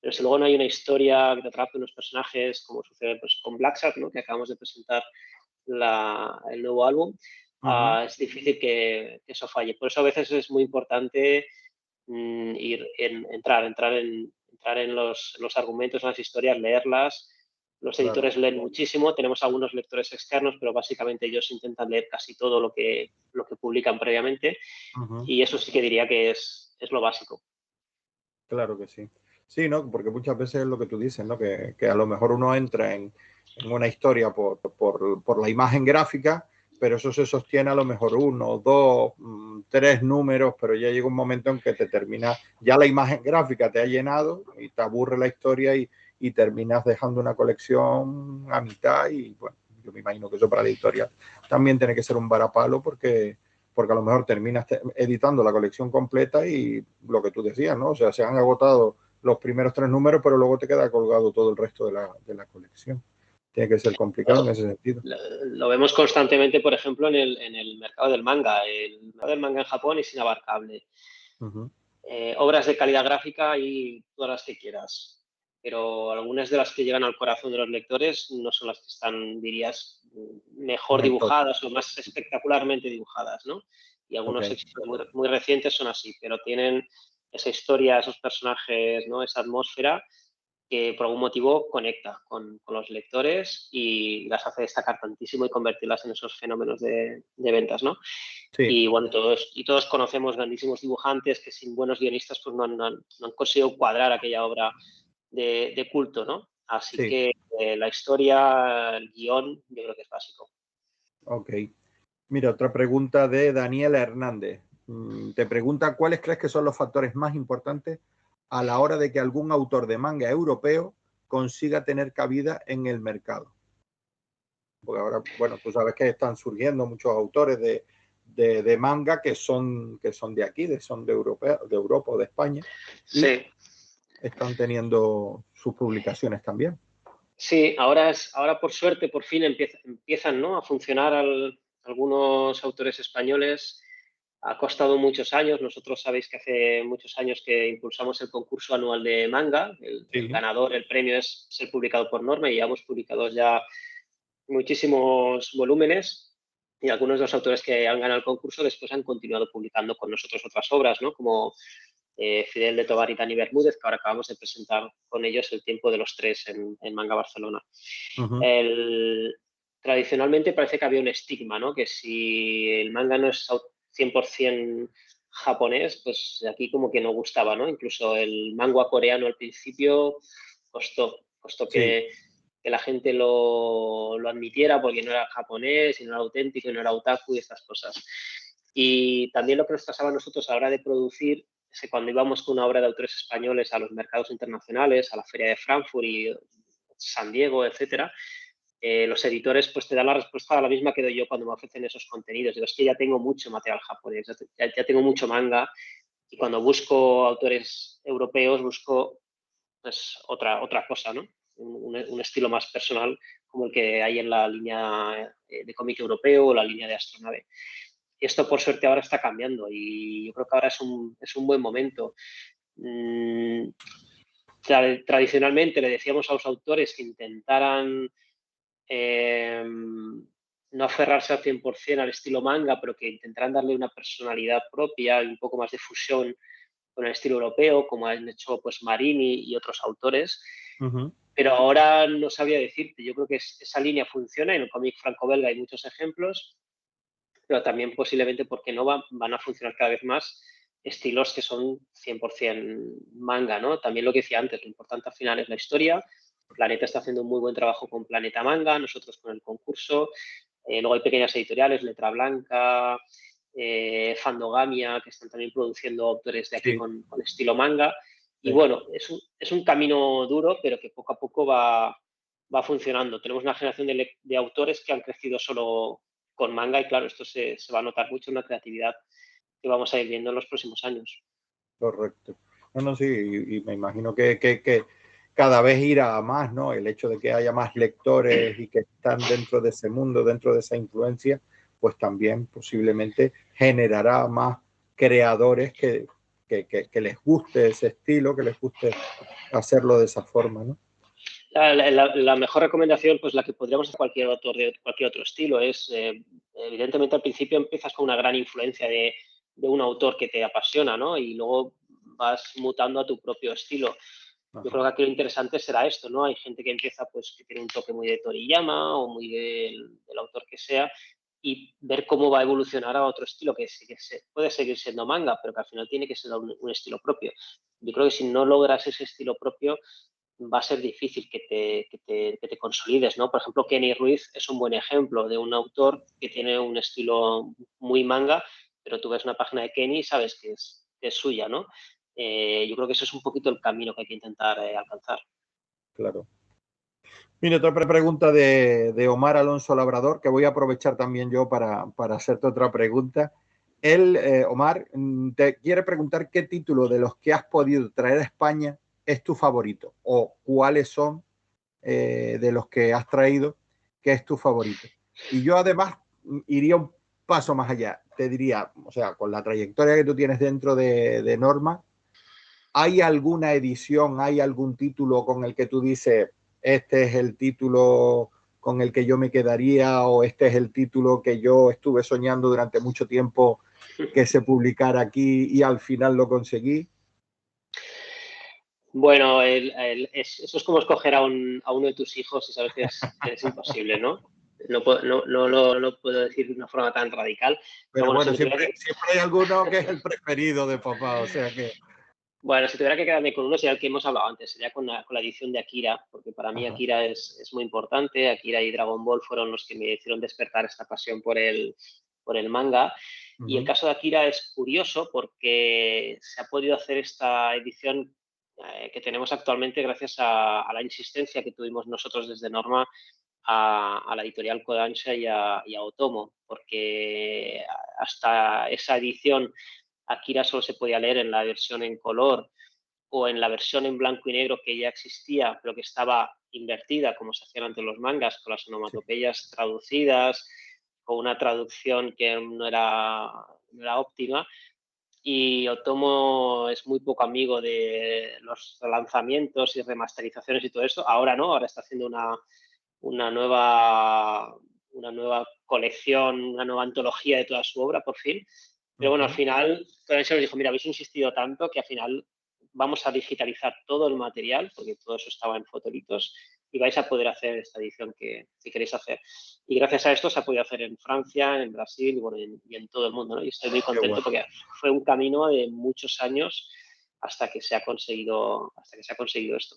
Pero si luego no hay una historia que te atrape, unos personajes, como sucede pues, con Black Shark, ¿no? Que acabamos de presentar el nuevo álbum, es difícil que eso falle. Por eso a veces es muy importante entrar en los argumentos, en las historias, leerlas. Los editores Claro. leen muchísimo, tenemos algunos lectores externos, pero básicamente ellos intentan leer casi todo lo que publican previamente, y eso sí que diría que es lo básico. Claro que sí. Sí, ¿no? Porque muchas veces es lo que tú dices, ¿no? Que a lo mejor uno entra en una historia por la imagen gráfica, pero eso se sostiene a lo mejor 1, 2, 3 números, pero ya llega un momento en que te termina, ya la imagen gráfica te ha llenado y te aburre la historia y terminas dejando una colección a mitad y bueno, yo me imagino que eso para la editorial también tiene que ser un varapalo porque a lo mejor terminas editando la colección completa y lo que tú decías, ¿no? O sea, se han agotado los primeros 3 números, pero luego te queda colgado todo el resto de la colección. Tiene que ser complicado en ese sentido. Lo vemos constantemente, por ejemplo, en el mercado del manga. El mercado del manga en Japón es inabarcable. Obras de calidad gráfica y todas las que quieras, pero algunas de las que llegan al corazón de los lectores no son las que están, dirías, mejor dibujadas o más espectacularmente dibujadas, ¿no? Y algunos éxitos muy recientes son así, pero tienen esa historia, esos personajes, ¿no? Esa atmósfera que por algún motivo conecta con los lectores y las hace destacar tantísimo y convertirlas en esos fenómenos de ventas, ¿no? Sí. Y bueno, todos conocemos grandísimos dibujantes que sin buenos guionistas pues no han conseguido cuadrar aquella obra de culto, ¿no? Así Sí. que la historia, el guión, yo creo que es básico. Ok. Mira, otra pregunta de Daniela Hernández. Te pregunta, ¿cuáles crees que son los factores más importantes a la hora de que algún autor de manga europeo consiga tener cabida en el mercado? Porque ahora, bueno, tú sabes que están surgiendo muchos autores de manga que son de aquí, son de Europa o de España, y Sí. están teniendo sus publicaciones también. Sí, ahora por suerte, por fin empiezan, ¿no? A funcionar algunos autores españoles. Ha costado muchos años. Nosotros sabéis que hace muchos años que impulsamos el concurso anual de manga. El ganador, el premio es ser publicado por Norma y ya hemos publicado ya muchísimos volúmenes, y algunos de los autores que han ganado el concurso después han continuado publicando con nosotros otras obras, ¿no? Como Fidel de Tovar y Dani Bermúdez, que ahora acabamos de presentar con ellos El tiempo de los tres en Manga Barcelona. Tradicionalmente parece que había un estigma, ¿no? Que si el manga no es 100% japonés, pues aquí como que no gustaba, ¿no? Incluso el manga coreano al principio costó que la gente lo admitiera porque no era japonés y no era auténtico y no era otaku y estas cosas. Y también lo que nos pasaba a nosotros a la hora de producir es que cuando íbamos con una obra de autores españoles a los mercados internacionales, a la Feria de Frankfurt y San Diego, etcétera, los editores pues te dan la respuesta la misma que doy yo cuando me ofrecen esos contenidos. Digo, es que ya tengo mucho material japonés, ya tengo mucho manga, y cuando busco autores europeos busco pues otra cosa, ¿no? Un estilo más personal como el que hay en la línea de cómic europeo o la línea de Astronave. Esto por suerte ahora está cambiando y yo creo que ahora es un buen momento. Tradicionalmente le decíamos a los autores que intentaran no aferrarse al 100% al estilo manga, pero que intentaran darle una personalidad propia y un poco más de fusión con el estilo europeo, como han hecho pues Marini y otros autores. Pero ahora no sabría decirte. Yo creo que esa línea funciona. En el cómic franco-belga hay muchos ejemplos, pero también posiblemente porque no van a funcionar cada vez más estilos que son 100% manga, ¿no? También lo que decía antes, lo importante al final es la historia. Planeta está haciendo un muy buen trabajo con Planeta Manga, nosotros con el concurso. Luego hay pequeñas editoriales, Letra Blanca, Fandogamia, que están también produciendo autores de aquí Sí, con estilo manga. Y sí. bueno, es un camino duro, pero que poco a poco va funcionando. Tenemos una generación de autores que han crecido solo con manga y claro, esto se va a notar mucho en la creatividad que vamos a ir viendo en los próximos años. Correcto. No, sí, y me imagino que cada vez irá a más, ¿no? El hecho de que haya más lectores y que están dentro de ese mundo, dentro de esa influencia, pues también posiblemente generará más creadores que les guste ese estilo, que les guste hacerlo de esa forma, ¿no? La mejor recomendación, pues la que podríamos hacer cualquier autor de cualquier otro estilo, es, evidentemente al principio empiezas con una gran influencia de un autor que te apasiona, ¿no? Y luego vas mutando a tu propio estilo. Yo creo que aquí lo interesante será esto, ¿no? Hay gente que empieza, pues, que tiene un toque muy de Toriyama o muy del autor que sea, y ver cómo va a evolucionar a otro estilo que puede seguir siendo manga, pero que al final tiene que ser un estilo propio. Yo creo que si no logras ese estilo propio, va a ser difícil que te consolides, ¿no? Por ejemplo, Kenny Ruiz es un buen ejemplo de un autor que tiene un estilo muy manga, pero tú ves una página de Kenny y sabes que es suya, ¿no? Yo creo que eso es un poquito el camino que hay que intentar alcanzar. Claro. Mira, otra pregunta de Omar Alonso Labrador, que voy a aprovechar también yo para hacerte otra pregunta. Él, Omar, te quiere preguntar qué título de los que has podido traer a España es tu favorito o cuáles son de los que has traído que es tu favorito. Y yo además iría un paso más allá. Te diría, o sea, con la trayectoria que tú tienes dentro de Norma, ¿hay alguna edición, hay algún título con el que tú dices, este es el título con el que yo me quedaría o este es el título que yo estuve soñando durante mucho tiempo que se publicara aquí y al final lo conseguí? Bueno, eso es como escoger a uno de tus hijos y sabes que es imposible, ¿no? No puedo decir de una forma tan radical, pero Pero bueno, bueno, siempre hay alguno que es el preferido de papá, o sea que... bueno, si tuviera que quedarme con uno sería el que hemos hablado antes, sería con la edición de Akira, porque para mí Ajá. Akira es muy importante. Akira y Dragon Ball fueron los que me hicieron despertar esta pasión por el manga. Y el Uh-huh. caso de Akira es curioso porque se ha podido hacer esta edición que tenemos actualmente gracias a la insistencia que tuvimos nosotros desde Norma a la editorial Kodansha y a Otomo, porque hasta esa edición Akira solo se podía leer en la versión en color o en la versión en blanco y negro que ya existía, pero que estaba invertida, como se hacían antes los mangas, con las Sí. onomatopeyas traducidas, con una traducción que no era óptima. Y Otomo es muy poco amigo de los relanzamientos y remasterizaciones y todo eso. Ahora no, ahora está haciendo una una nueva colección, una nueva antología de toda su obra, por fin. Pero bueno, al Uh-huh. final, se nos dijo, mira, habéis insistido tanto que al final vamos a digitalizar todo el material, porque todo eso estaba en fotolitos, y vais a poder hacer esta edición que si queréis hacer. Y gracias a esto se ha podido hacer en Francia, en Brasil y, bueno, y en todo el mundo, ¿no? Y estoy muy Qué contento bueno. porque fue un camino de muchos años hasta que se ha conseguido esto.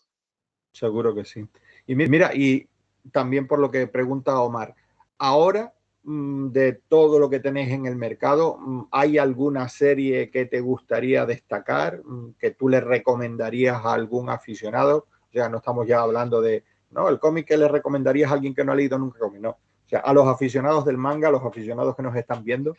Seguro que sí. Y mira, y también por lo que pregunta Omar, ahora de todo lo que tenéis en el mercado, ¿hay alguna serie que te gustaría destacar, que tú le recomendarías a algún aficionado? O sea, no estamos ya hablando de, no, el cómic que le recomendarías a alguien que no ha leído nunca cómic, no. O sea, a los aficionados del manga, a los aficionados que nos están viendo,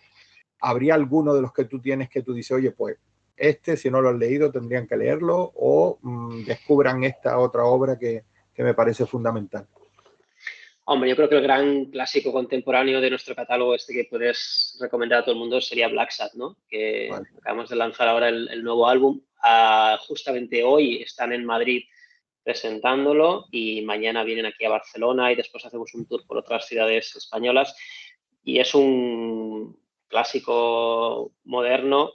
¿habría alguno de los que tú tienes que tú dices, oye, pues este, si no lo han leído, tendrían que leerlo o descubran esta otra obra que me parece fundamental? Hombre, yo creo que el gran clásico contemporáneo de nuestro catálogo este que puedes recomendar a todo el mundo sería Black Sad, ¿no? Que Vale. acabamos de lanzar ahora el nuevo álbum. Justamente hoy están en Madrid presentándolo y mañana vienen aquí a Barcelona y después hacemos un tour por otras ciudades españolas. Y es un clásico moderno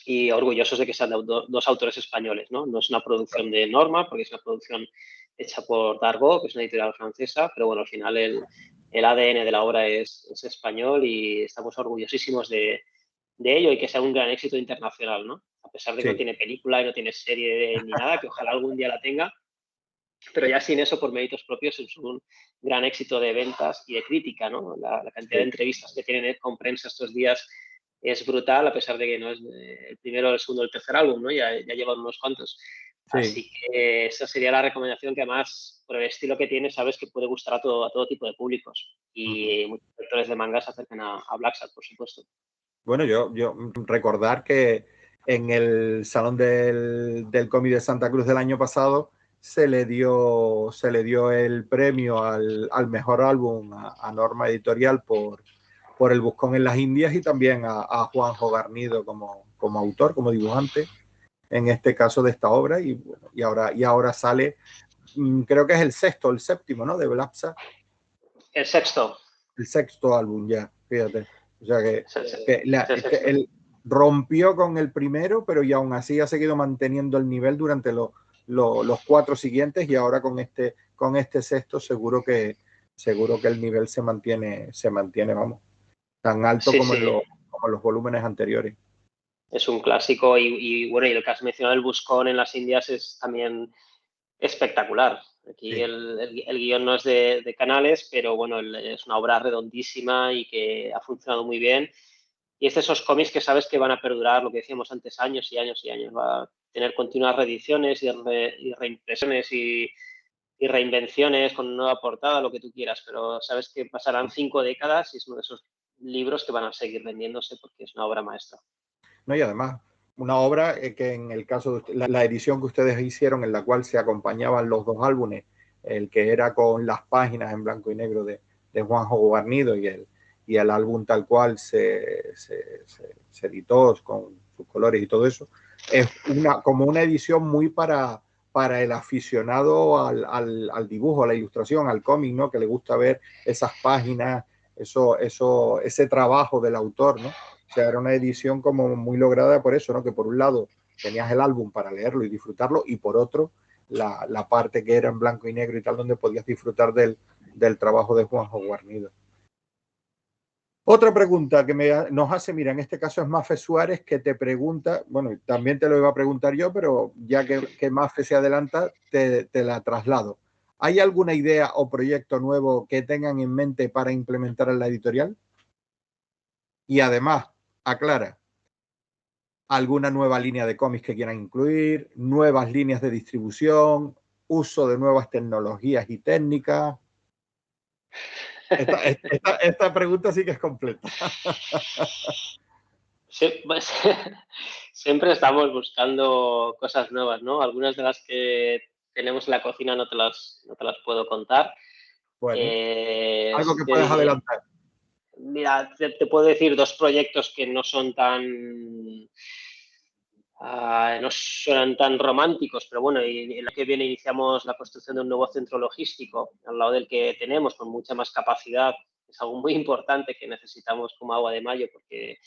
y orgullosos de que sean dos autores españoles, ¿no? No es una producción de Norma, porque es una producción hecha por Dargaud, que es una editorial francesa, pero bueno, al final el ADN de la obra es español y estamos orgullosísimos de ello y que sea un gran éxito internacional, ¿no? A pesar de que no Sí, tiene película y no tiene serie ni nada, que ojalá algún día la tenga, pero ya sin eso, por méritos propios, es un gran éxito de ventas y de crítica, ¿no? La cantidad de sí. entrevistas que tienen con prensa estos días es brutal, a pesar de que no es el primero, el segundo, el tercer álbum, ¿no? Ya llevan unos cuantos. Sí. Así que esa sería la recomendación, que además, por el estilo que tiene, sabes que puede gustar a todo tipo de públicos. Ujú. Y muchos lectores de manga se acercan a Black Sad, por supuesto. Bueno, yo recordar que en el Salón del Cómic de Santa Cruz del año pasado se le dio el premio al mejor álbum a Norma Editorial por El Buscón en las Indias, y también a Juanjo Garnido como autor, como dibujante, en este caso de esta obra. Y ahora sale, creo que es el sexto, el séptimo, ¿no? De Blapsa, El sexto. el sexto álbum ya, fíjate. O sea Es el, que es el sexto. él rompió con el primero, pero y aún así ha seguido manteniendo el nivel durante los 4 siguientes, y ahora con este sexto seguro que el nivel se mantiene, vamos, tan alto Sí, como sí. como en los volúmenes anteriores. Es un clásico bueno, y lo que has mencionado, el Buscón en las Indias, es también espectacular. Aquí Sí. el guión no es de Canales, pero bueno, es una obra redondísima y que ha funcionado muy bien. Y es de esos cómics que sabes que van a perdurar, lo que decíamos antes, años y años y años. Va a tener continuas reediciones y reimpresiones y reinvenciones con nueva portada, lo que tú quieras, pero sabes que pasarán 5 décadas y es uno de esos libros que van a seguir vendiéndose porque es una obra maestra. ¿No? Y además, una obra que en el caso de la edición que ustedes hicieron, en la cual se acompañaban los 2 álbumes, el que era con las páginas en blanco y negro de Juanjo Guarnido, y el álbum tal cual se editó con sus colores y todo eso, es como una edición muy para el aficionado al dibujo, a la ilustración, al cómic, ¿no? Que le gusta ver esas páginas, ese trabajo del autor, ¿no? O sea, era una edición como muy lograda por eso, ¿no? Que por un lado tenías el álbum para leerlo y disfrutarlo, y por otro la parte que era en blanco y negro y tal, donde podías disfrutar del trabajo de Juanjo Guarnido. Otra pregunta que nos hace, mira, en este caso es Mafe Suárez, que te pregunta, bueno, también te lo iba a preguntar yo, pero ya que Mafe se adelanta, te la traslado. ¿Hay alguna idea o proyecto nuevo que tengan en mente para implementar en la editorial? Y además, aclara, alguna nueva línea de cómics que quieran incluir, nuevas líneas de distribución, uso de nuevas tecnologías y técnicas. Esta pregunta sí que es completa. Sí, pues, siempre estamos buscando cosas nuevas, ¿no? Algunas de las que tenemos en la cocina no te las puedo contar. Bueno, algo Sí que te puedas diré, adelantar. mira, te puedo decir 2 proyectos que no son no suenan tan románticos, pero bueno, y el año que viene iniciamos la construcción de un nuevo centro logístico al lado del que tenemos, con mucha más capacidad. Es algo muy importante que necesitamos como agua de mayo, porque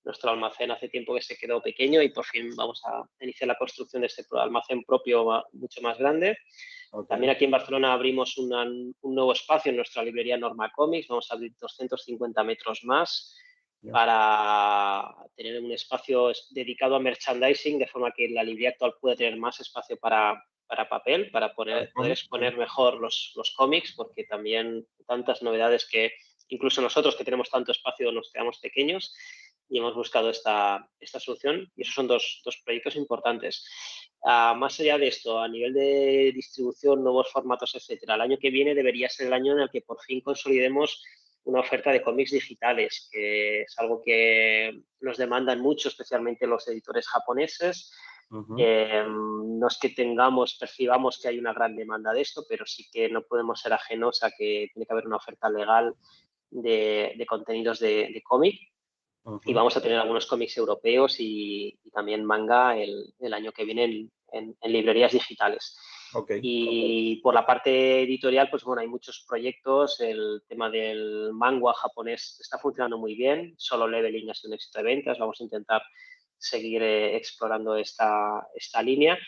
nuestro almacén hace tiempo que se quedó pequeño y por fin vamos a iniciar la construcción de este almacén propio mucho más grande. Okay. También aquí en Barcelona abrimos un nuevo espacio en nuestra librería Norma Comics. Vamos a abrir 250 metros más Yeah. para tener un espacio dedicado a merchandising, de forma que la librería actual pueda tener más espacio para papel, para poder exponer mejor los cómics, porque también tantas novedades que incluso nosotros, que tenemos tanto espacio, nos quedamos pequeños, y hemos buscado esta solución, y esos son dos proyectos importantes. Más allá de esto, a nivel de distribución, nuevos formatos, etcétera, el año que viene debería ser el año en el que por fin consolidemos una oferta de cómics digitales, que es algo que nos demandan mucho, especialmente los editores japoneses. No es que percibamos que hay una gran demanda de esto, pero sí que no podemos ser ajenos a que tiene que haber una oferta legal de contenidos de cómic, y vamos a tener algunos cómics europeos y también manga el año que viene en librerías digitales. Okay. Y por la parte editorial, pues bueno, hay muchos proyectos. El tema del manga japonés está funcionando muy bien. Solo Leveling ha sido un éxito de ventas. Vamos a intentar seguir explorando esta línea.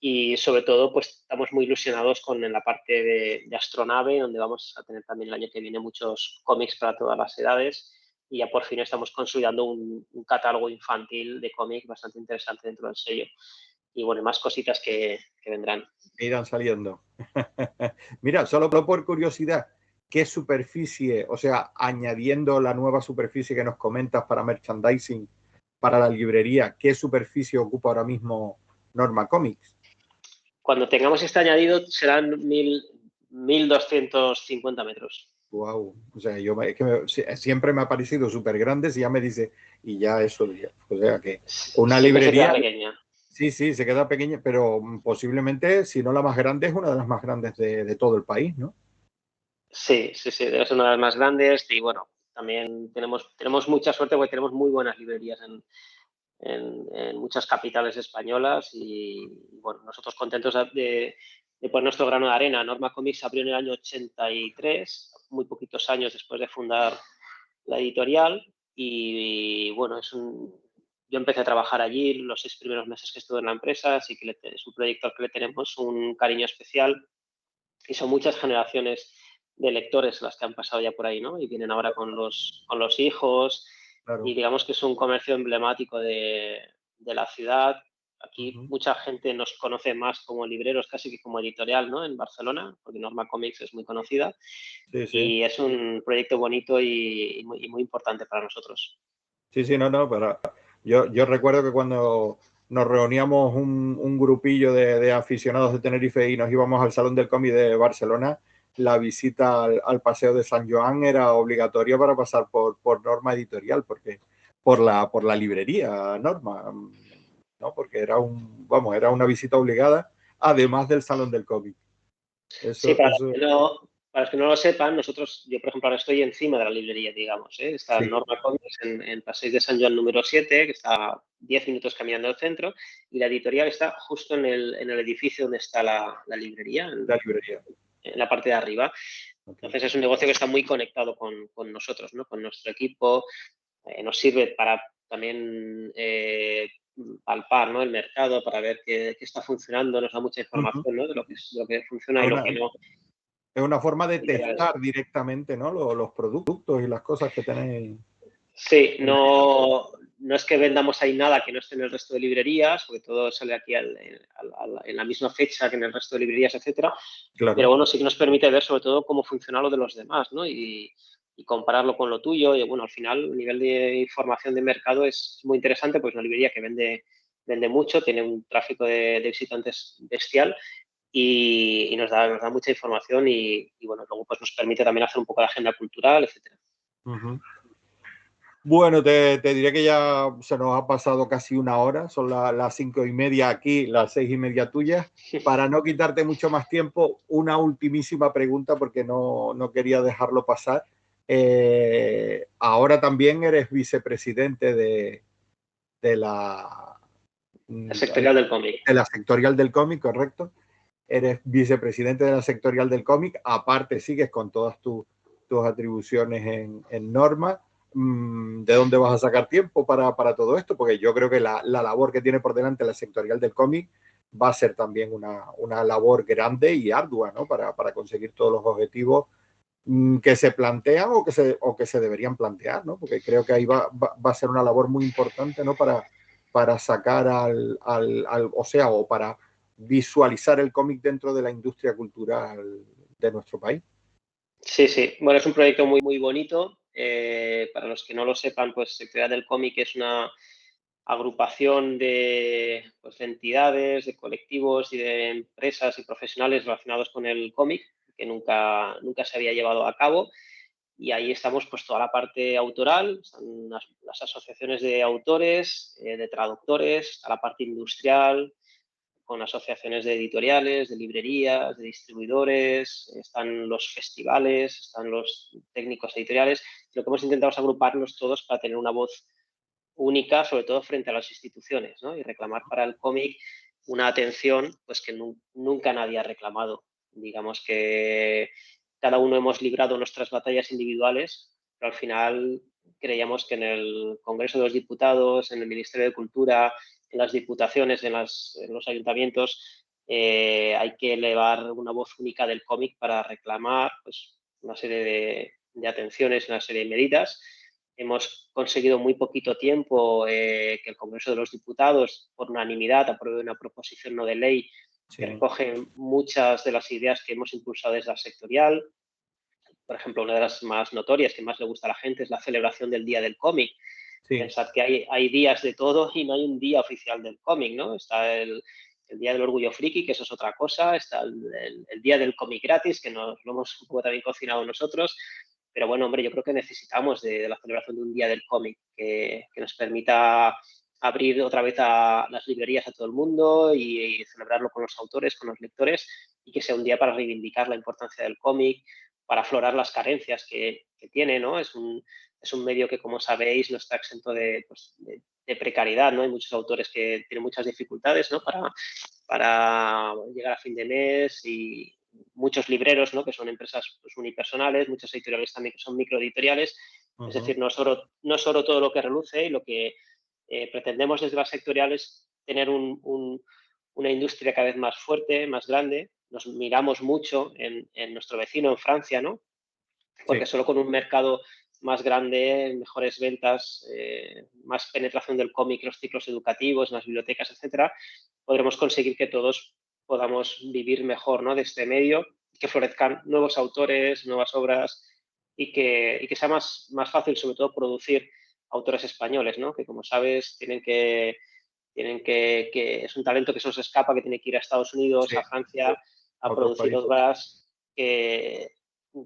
Y sobre todo, pues estamos muy ilusionados con la parte de Astronave, donde vamos a tener también el año que viene muchos cómics para todas las edades. y ya por fin estamos consolidando un catálogo infantil de cómic bastante interesante dentro del sello. Y bueno, más cositas que vendrán. Irán saliendo. Mira, solo por curiosidad, ¿qué superficie, o sea, añadiendo la nueva superficie que nos comentas para merchandising, para la librería, qué superficie ocupa ahora mismo Norma Comics? Cuando tengamos este añadido serán 1.250 metros. Wow, o sea, es que siempre me ha parecido súper grande, si ya me dice, y ya eso, o sea que una Siempre se queda librería, pequeña. sí, se queda pequeña, pero posiblemente, si no la más grande, es una de las más grandes de todo el país, ¿no? Sí, debe ser una de las más grandes y bueno, también tenemos mucha suerte porque tenemos muy buenas librerías en muchas capitales españolas y bueno, nosotros contentos de poner nuestro grano de arena. Norma Comics abrió en el año 83, muy poquitos años después de fundar la editorial y bueno, yo empecé a trabajar allí los 6 primeros meses que estuve en la empresa, así que es un proyecto al que le tenemos un cariño especial y son muchas generaciones de lectores las que han pasado ya por ahí, ¿no? Y vienen ahora con los hijos Claro. y digamos que es un comercio emblemático de la ciudad. Aquí Uh-huh. mucha gente nos conoce más como libreros casi que como editorial, ¿no? En Barcelona, porque Norma Comics es muy conocida Sí, sí. y es un proyecto bonito y muy importante para nosotros. Sí, no, pero yo recuerdo que cuando nos reuníamos un grupillo de aficionados de Tenerife y nos íbamos al Salón del Cómic de Barcelona, la visita al Paseo de San Joan era obligatoria para pasar por Norma Editorial, porque por la librería Norma, ¿no? Porque era una visita obligada, además del Salón del Cómic. Sí, Eso, para los que no lo sepan, yo por ejemplo ahora estoy encima de la librería, digamos, ¿eh? Está sí, Norma Comics en Passeig de Sant Joan número 7, que está a 10 minutos caminando al centro, y la editorial está justo en el edificio donde está la librería, la librería. en la parte de arriba. Okay. Entonces es un negocio que está muy conectado con nosotros, ¿no? Con nuestro equipo, nos sirve para también palpar, ¿no? El mercado, para ver qué está funcionando, nos da mucha Uh-huh. información, ¿no? De lo que funciona y lo que no. Es una forma de testar directamente, ¿no? Los productos y las cosas que tenéis. Sí, no es que vendamos ahí nada que no esté en el resto de librerías, porque todo sale aquí en la misma fecha que en el resto de librerías, etcétera. Pero Claro. bueno, sí que nos permite ver sobre todo cómo funciona lo de los demás, ¿no? Y compararlo con lo tuyo. Y bueno, al final, el nivel de información de mercado es muy interesante, pues una librería que vende mucho, tiene un tráfico de visitantes bestial y nos da mucha información y bueno, luego pues nos permite también hacer un poco de agenda cultural, etcétera. Uh-huh. Bueno, te diré que ya se nos ha pasado casi una hora, son las 5:30 aquí, las 6:30 tuyas. Para no quitarte mucho más tiempo, una ultimísima pregunta porque no quería dejarlo pasar. Ahora también eres vicepresidente de la, El sectorial del cómic. de la sectorial del cómic, ¿correcto? Eres vicepresidente de la sectorial del cómic, aparte sigues con todas tus atribuciones en Norma. ¿De dónde vas a sacar tiempo para todo esto? Porque yo creo que la labor que tiene por delante la sectorial del cómic va a ser también una labor grande y ardua, ¿no? Para conseguir todos los objetivos que se plantean o que se deberían plantear, ¿no? Porque creo que ahí va a ser una labor muy importante, ¿no? Para sacar o sea, o para visualizar el cómic dentro de la industria cultural de nuestro país. Sí. Bueno, es un proyecto muy bonito. Para los que no lo sepan, pues Sectorial del Cómic es una agrupación pues, de entidades, de colectivos y de empresas y profesionales relacionados con el cómic que nunca se había llevado a cabo. Y ahí estamos pues toda la parte autoral, están las asociaciones de autores, de traductores, está la parte industrial, con asociaciones de editoriales, de librerías, de distribuidores, están los festivales, están los técnicos editoriales. Lo que hemos intentado es agruparnos todos para tener una voz única, sobre todo frente a las instituciones, ¿no? Y reclamar para el cómic una atención pues que nunca nadie ha reclamado. Digamos que cada uno hemos librado nuestras batallas individuales, pero al final creíamos que en el Congreso de los Diputados, en el Ministerio de Cultura, en las diputaciones, en los ayuntamientos, hay que elevar una voz única del cómic para reclamar pues, una serie de atenciones, una serie de medidas hemos conseguido muy poquito tiempo que el Congreso de los Diputados, por unanimidad, apruebe una proposición no de ley que recoge muchas de las ideas que hemos impulsado desde la sectorial. Por ejemplo, una de las más notorias que más le gusta a la gente es la celebración del Día del Cómic. Sí. Pensad que hay días de todo y no hay un día oficial del cómic, ¿no? Está el Día del Orgullo Friki, que eso es otra cosa, está el Día del Cómic Gratis, que nos lo hemos un poco también cocinado nosotros, pero bueno, hombre, yo creo que necesitamos de la celebración de un Día del Cómic que nos permita abrir otra vez a las librerías a todo el mundo y celebrarlo con los autores, con los lectores, y que sea un día para reivindicar la importancia del cómic, para aflorar las carencias que tiene, ¿no? Es un medio que, como sabéis, no está exento de precariedad, ¿no? Hay muchos autores que tienen muchas dificultades, ¿no? Para llegar a fin de mes, y muchos libreros, ¿no? Que son empresas pues, unipersonales, muchos editoriales también que son microeditoriales. Es decir, no solo todo lo que reluce, y lo que pretendemos desde las sectoriales tener una industria cada vez más fuerte, más grande. Nos miramos mucho en nuestro vecino, en Francia, ¿no? Porque solo con un mercado más grande, mejores ventas, más penetración del cómic, los ciclos educativos, las bibliotecas, etcétera, podremos conseguir que todos podamos vivir mejor, ¿no? De este medio, que florezcan nuevos autores, nuevas obras, y que sea más fácil, sobre todo, producir autores españoles, ¿no? Que, como sabes, es un talento que se nos escapa, que tiene que ir a Estados Unidos, a Francia, a producir obras que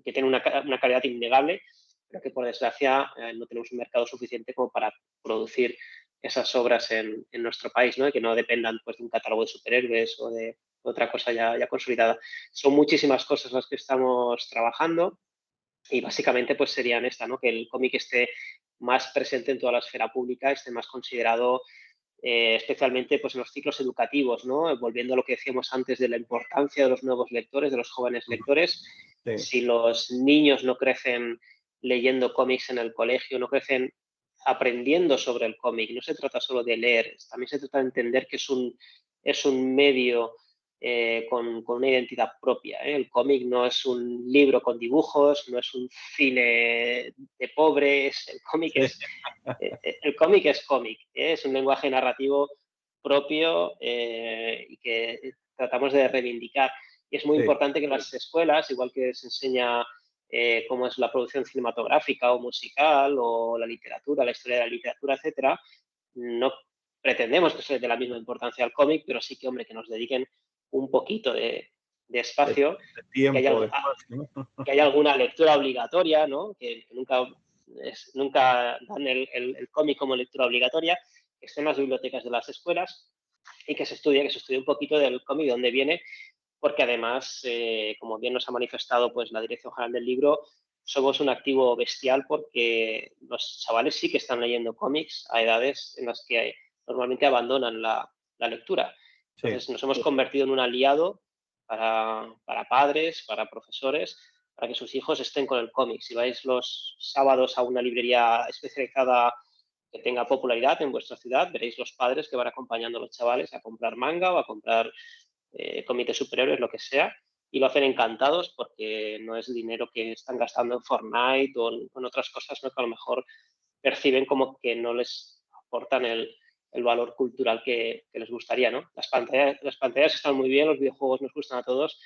tienen una calidad innegable, pero que, por desgracia, no tenemos un mercado suficiente como para producir esas obras en nuestro país, ¿no? Y que no dependan pues, de un catálogo de superhéroes o de otra cosa ya consolidada. Son muchísimas cosas las que estamos trabajando, y básicamente pues serían esta, ¿no? Que el cómic esté más presente en toda la esfera pública, esté más considerado, especialmente pues, en los ciclos educativos, ¿no? Volviendo a lo que decíamos antes de la importancia de los nuevos lectores, de los jóvenes lectores. Sí. Si los niños no crecen leyendo cómics en el colegio, no crecen aprendiendo sobre el cómic, no se trata solo de leer, también se trata de entender que es un medio con una identidad propia. El cómic no es un libro con dibujos, no es un cine de pobres, el cómic es cómic, es un lenguaje narrativo propio y que tratamos de reivindicar. Y es muy importante que en las escuelas, igual que se enseña cómo es la producción cinematográfica o musical, o la literatura, la historia de la literatura, etcétera, no pretendemos que sea de la misma importancia al cómic, pero sí que, hombre, que nos dediquen un poquito de espacio, de tiempo, que haya alguna lectura obligatoria, ¿no? Que nunca dan el cómic como lectura obligatoria, que esté en las bibliotecas de las escuelas, y que se estudie un poquito del cómic, de dónde viene, porque además, como bien nos ha manifestado pues, la Dirección General del Libro, somos un activo bestial, porque los chavales sí que están leyendo cómics a edades en las que normalmente abandonan la lectura. Entonces nos hemos convertido en un aliado para padres, para profesores, para que sus hijos estén con el cómic. Si vais los sábados a una librería especializada que tenga popularidad en vuestra ciudad, veréis los padres que van acompañando a los chavales a comprar manga o a comprar cómics de superhéroes, lo que sea, y lo hacen encantados, porque no es dinero que están gastando en Fortnite o en otras cosas, ¿no? Que a lo mejor perciben como que no les aportan el valor cultural que les gustaría, ¿no? Las pantallas están muy bien, los videojuegos nos gustan a todos,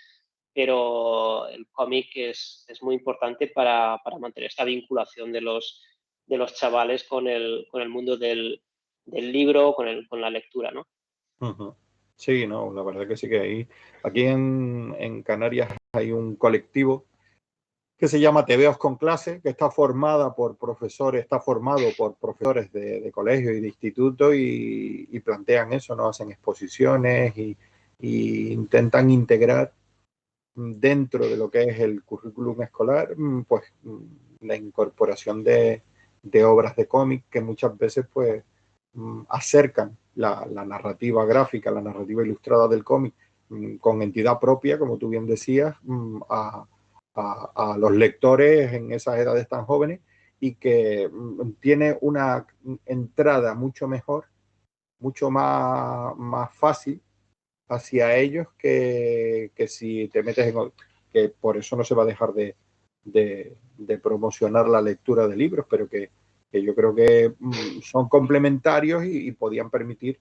pero el cómic es muy importante para mantener esta vinculación de los chavales con el mundo del libro, con la lectura, ¿no? Sí, no, la verdad que sí que hay. Aquí en Canarias hay un colectivo que se llama TVOs con clase, que está formado por profesores de colegio y de instituto, y plantean eso, ¿no? Hacen exposiciones y intentan integrar dentro de lo que es el currículum escolar, pues la incorporación de obras de cómic que muchas veces pues acercan la narrativa gráfica, la narrativa ilustrada del cómic con entidad propia, como tú bien decías, a los lectores en esas edades tan jóvenes, y que tiene una entrada mucho mejor, mucho más fácil hacia ellos que si te metes en... que por eso no se va a dejar de promocionar la lectura de libros, pero que que yo creo que son complementarios y podían permitir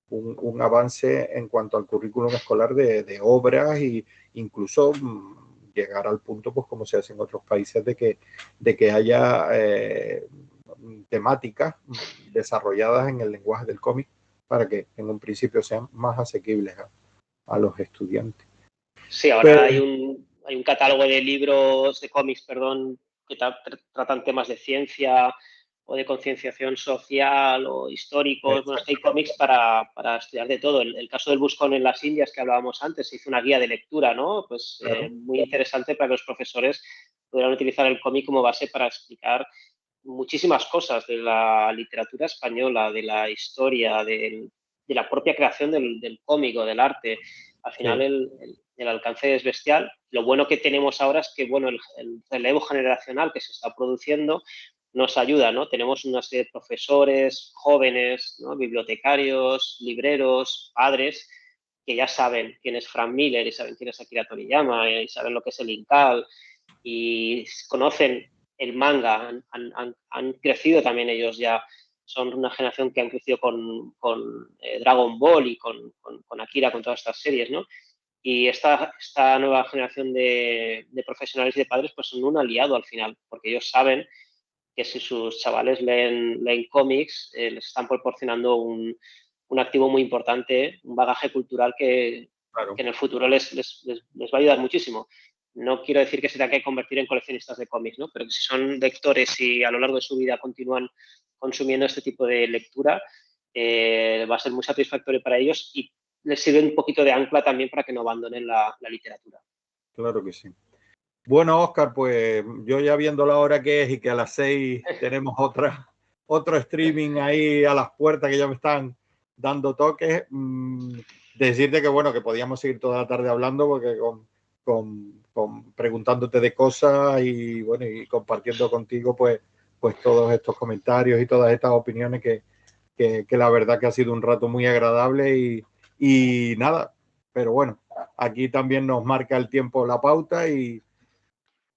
un avance en cuanto al currículum escolar de obras e incluso llegar al punto, pues como se hace en otros países, de que haya temáticas desarrolladas en el lenguaje del cómic para que en un principio sean más asequibles a los estudiantes. Sí, ahora hay un catálogo de libros, de cómics, perdón, que tratan temas de ciencia o de concienciación social o históricos. Bueno, hay cómics para estudiar de todo. El caso del Buscón en las Indias que hablábamos antes, se hizo una guía de lectura, ¿no? Pues claro. Muy interesante para que los profesores pudieran utilizar el cómic como base para explicar muchísimas cosas de la literatura española, de la historia, de la propia creación del cómic o del arte. Al final el alcance es bestial. Lo bueno que tenemos ahora es que bueno, el relevo generacional que se está produciendo nos ayuda, ¿no? Tenemos una serie de profesores jóvenes, ¿no? Bibliotecarios, libreros, padres, que ya saben quién es Frank Miller y saben quién es Akira Toriyama y saben lo que es el Incal y conocen el manga, han crecido también ellos ya. Son una generación que han crecido con Dragon Ball y con Akira, con todas estas series, ¿no? Y esta nueva generación de profesionales y de padres pues son un aliado al final, porque ellos saben que si sus chavales leen cómics, les están proporcionando un activo muy importante, un bagaje cultural que en el futuro les va a ayudar muchísimo. No quiero decir que se tengan que convertir en coleccionistas de cómics, ¿no? Pero que si son lectores y a lo largo de su vida continúan consumiendo este tipo de lectura, va a ser muy satisfactorio para ellos y les sirve un poquito de ancla también para que no abandonen la literatura. Claro que sí. Bueno, Óscar, pues yo ya viendo la hora que es y que a las 6 tenemos otro streaming ahí a las puertas que ya me están dando toques, decirte que bueno, que podíamos seguir toda la tarde hablando porque preguntándote de cosas y bueno, y compartiendo contigo pues todos estos comentarios y todas estas opiniones que la verdad que ha sido un rato muy agradable y nada, pero bueno, aquí también nos marca el tiempo la pauta y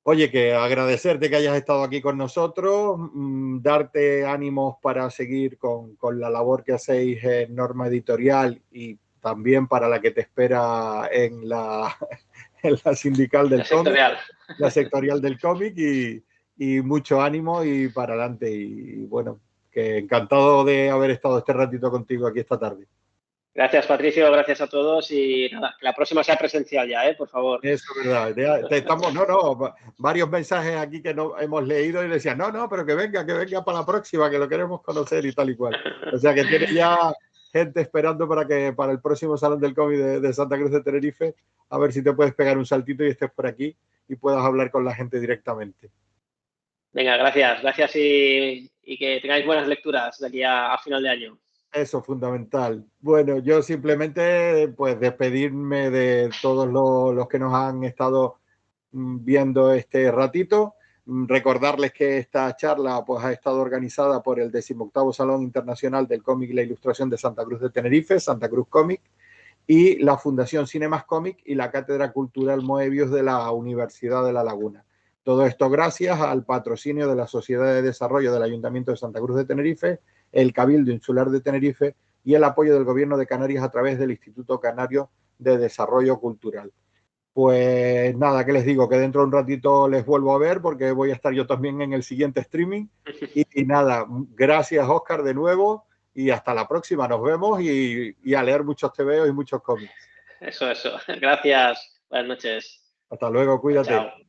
oye, que agradecerte que hayas estado aquí con nosotros, darte ánimos para seguir con la labor que hacéis en Norma Editorial y también para la que te espera en la sindical del cómic, la sectorial del cómic y mucho ánimo y para adelante. Y bueno, que encantado de haber estado este ratito contigo aquí esta tarde. Gracias, Patricio, gracias a todos y nada, que la próxima sea presencial ya, por favor. Eso es verdad. Varios mensajes aquí que no hemos leído y decían, no, pero que venga para la próxima, que lo queremos conocer y tal y cual. O sea que tiene ya gente esperando para el próximo Salón del Cómic de Santa Cruz de Tenerife, a ver si te puedes pegar un saltito y estés por aquí y puedas hablar con la gente directamente. Venga, gracias y que tengáis buenas lecturas de aquí a final de año. Eso, fundamental. Bueno, yo simplemente pues despedirme de todos los que nos han estado viendo este ratito. Recordarles que esta charla pues ha estado organizada por el 18º Salón Internacional del Cómic y la Ilustración de Santa Cruz de Tenerife, Santa Cruz Cómic, y la Fundación Cinemas Cómic y la Cátedra Cultural Moebius de la Universidad de La Laguna. Todo esto gracias al patrocinio de la Sociedad de Desarrollo del Ayuntamiento de Santa Cruz de Tenerife, el Cabildo Insular de Tenerife y el apoyo del Gobierno de Canarias a través del Instituto Canario de Desarrollo Cultural. Pues nada, que les digo, que dentro de un ratito les vuelvo a ver porque voy a estar yo también en el siguiente streaming. Y nada, gracias Óscar de nuevo y hasta la próxima. Nos vemos y a leer muchos tebeos y muchos cómics. Eso. Gracias. Buenas noches. Hasta luego, cuídate. Chao.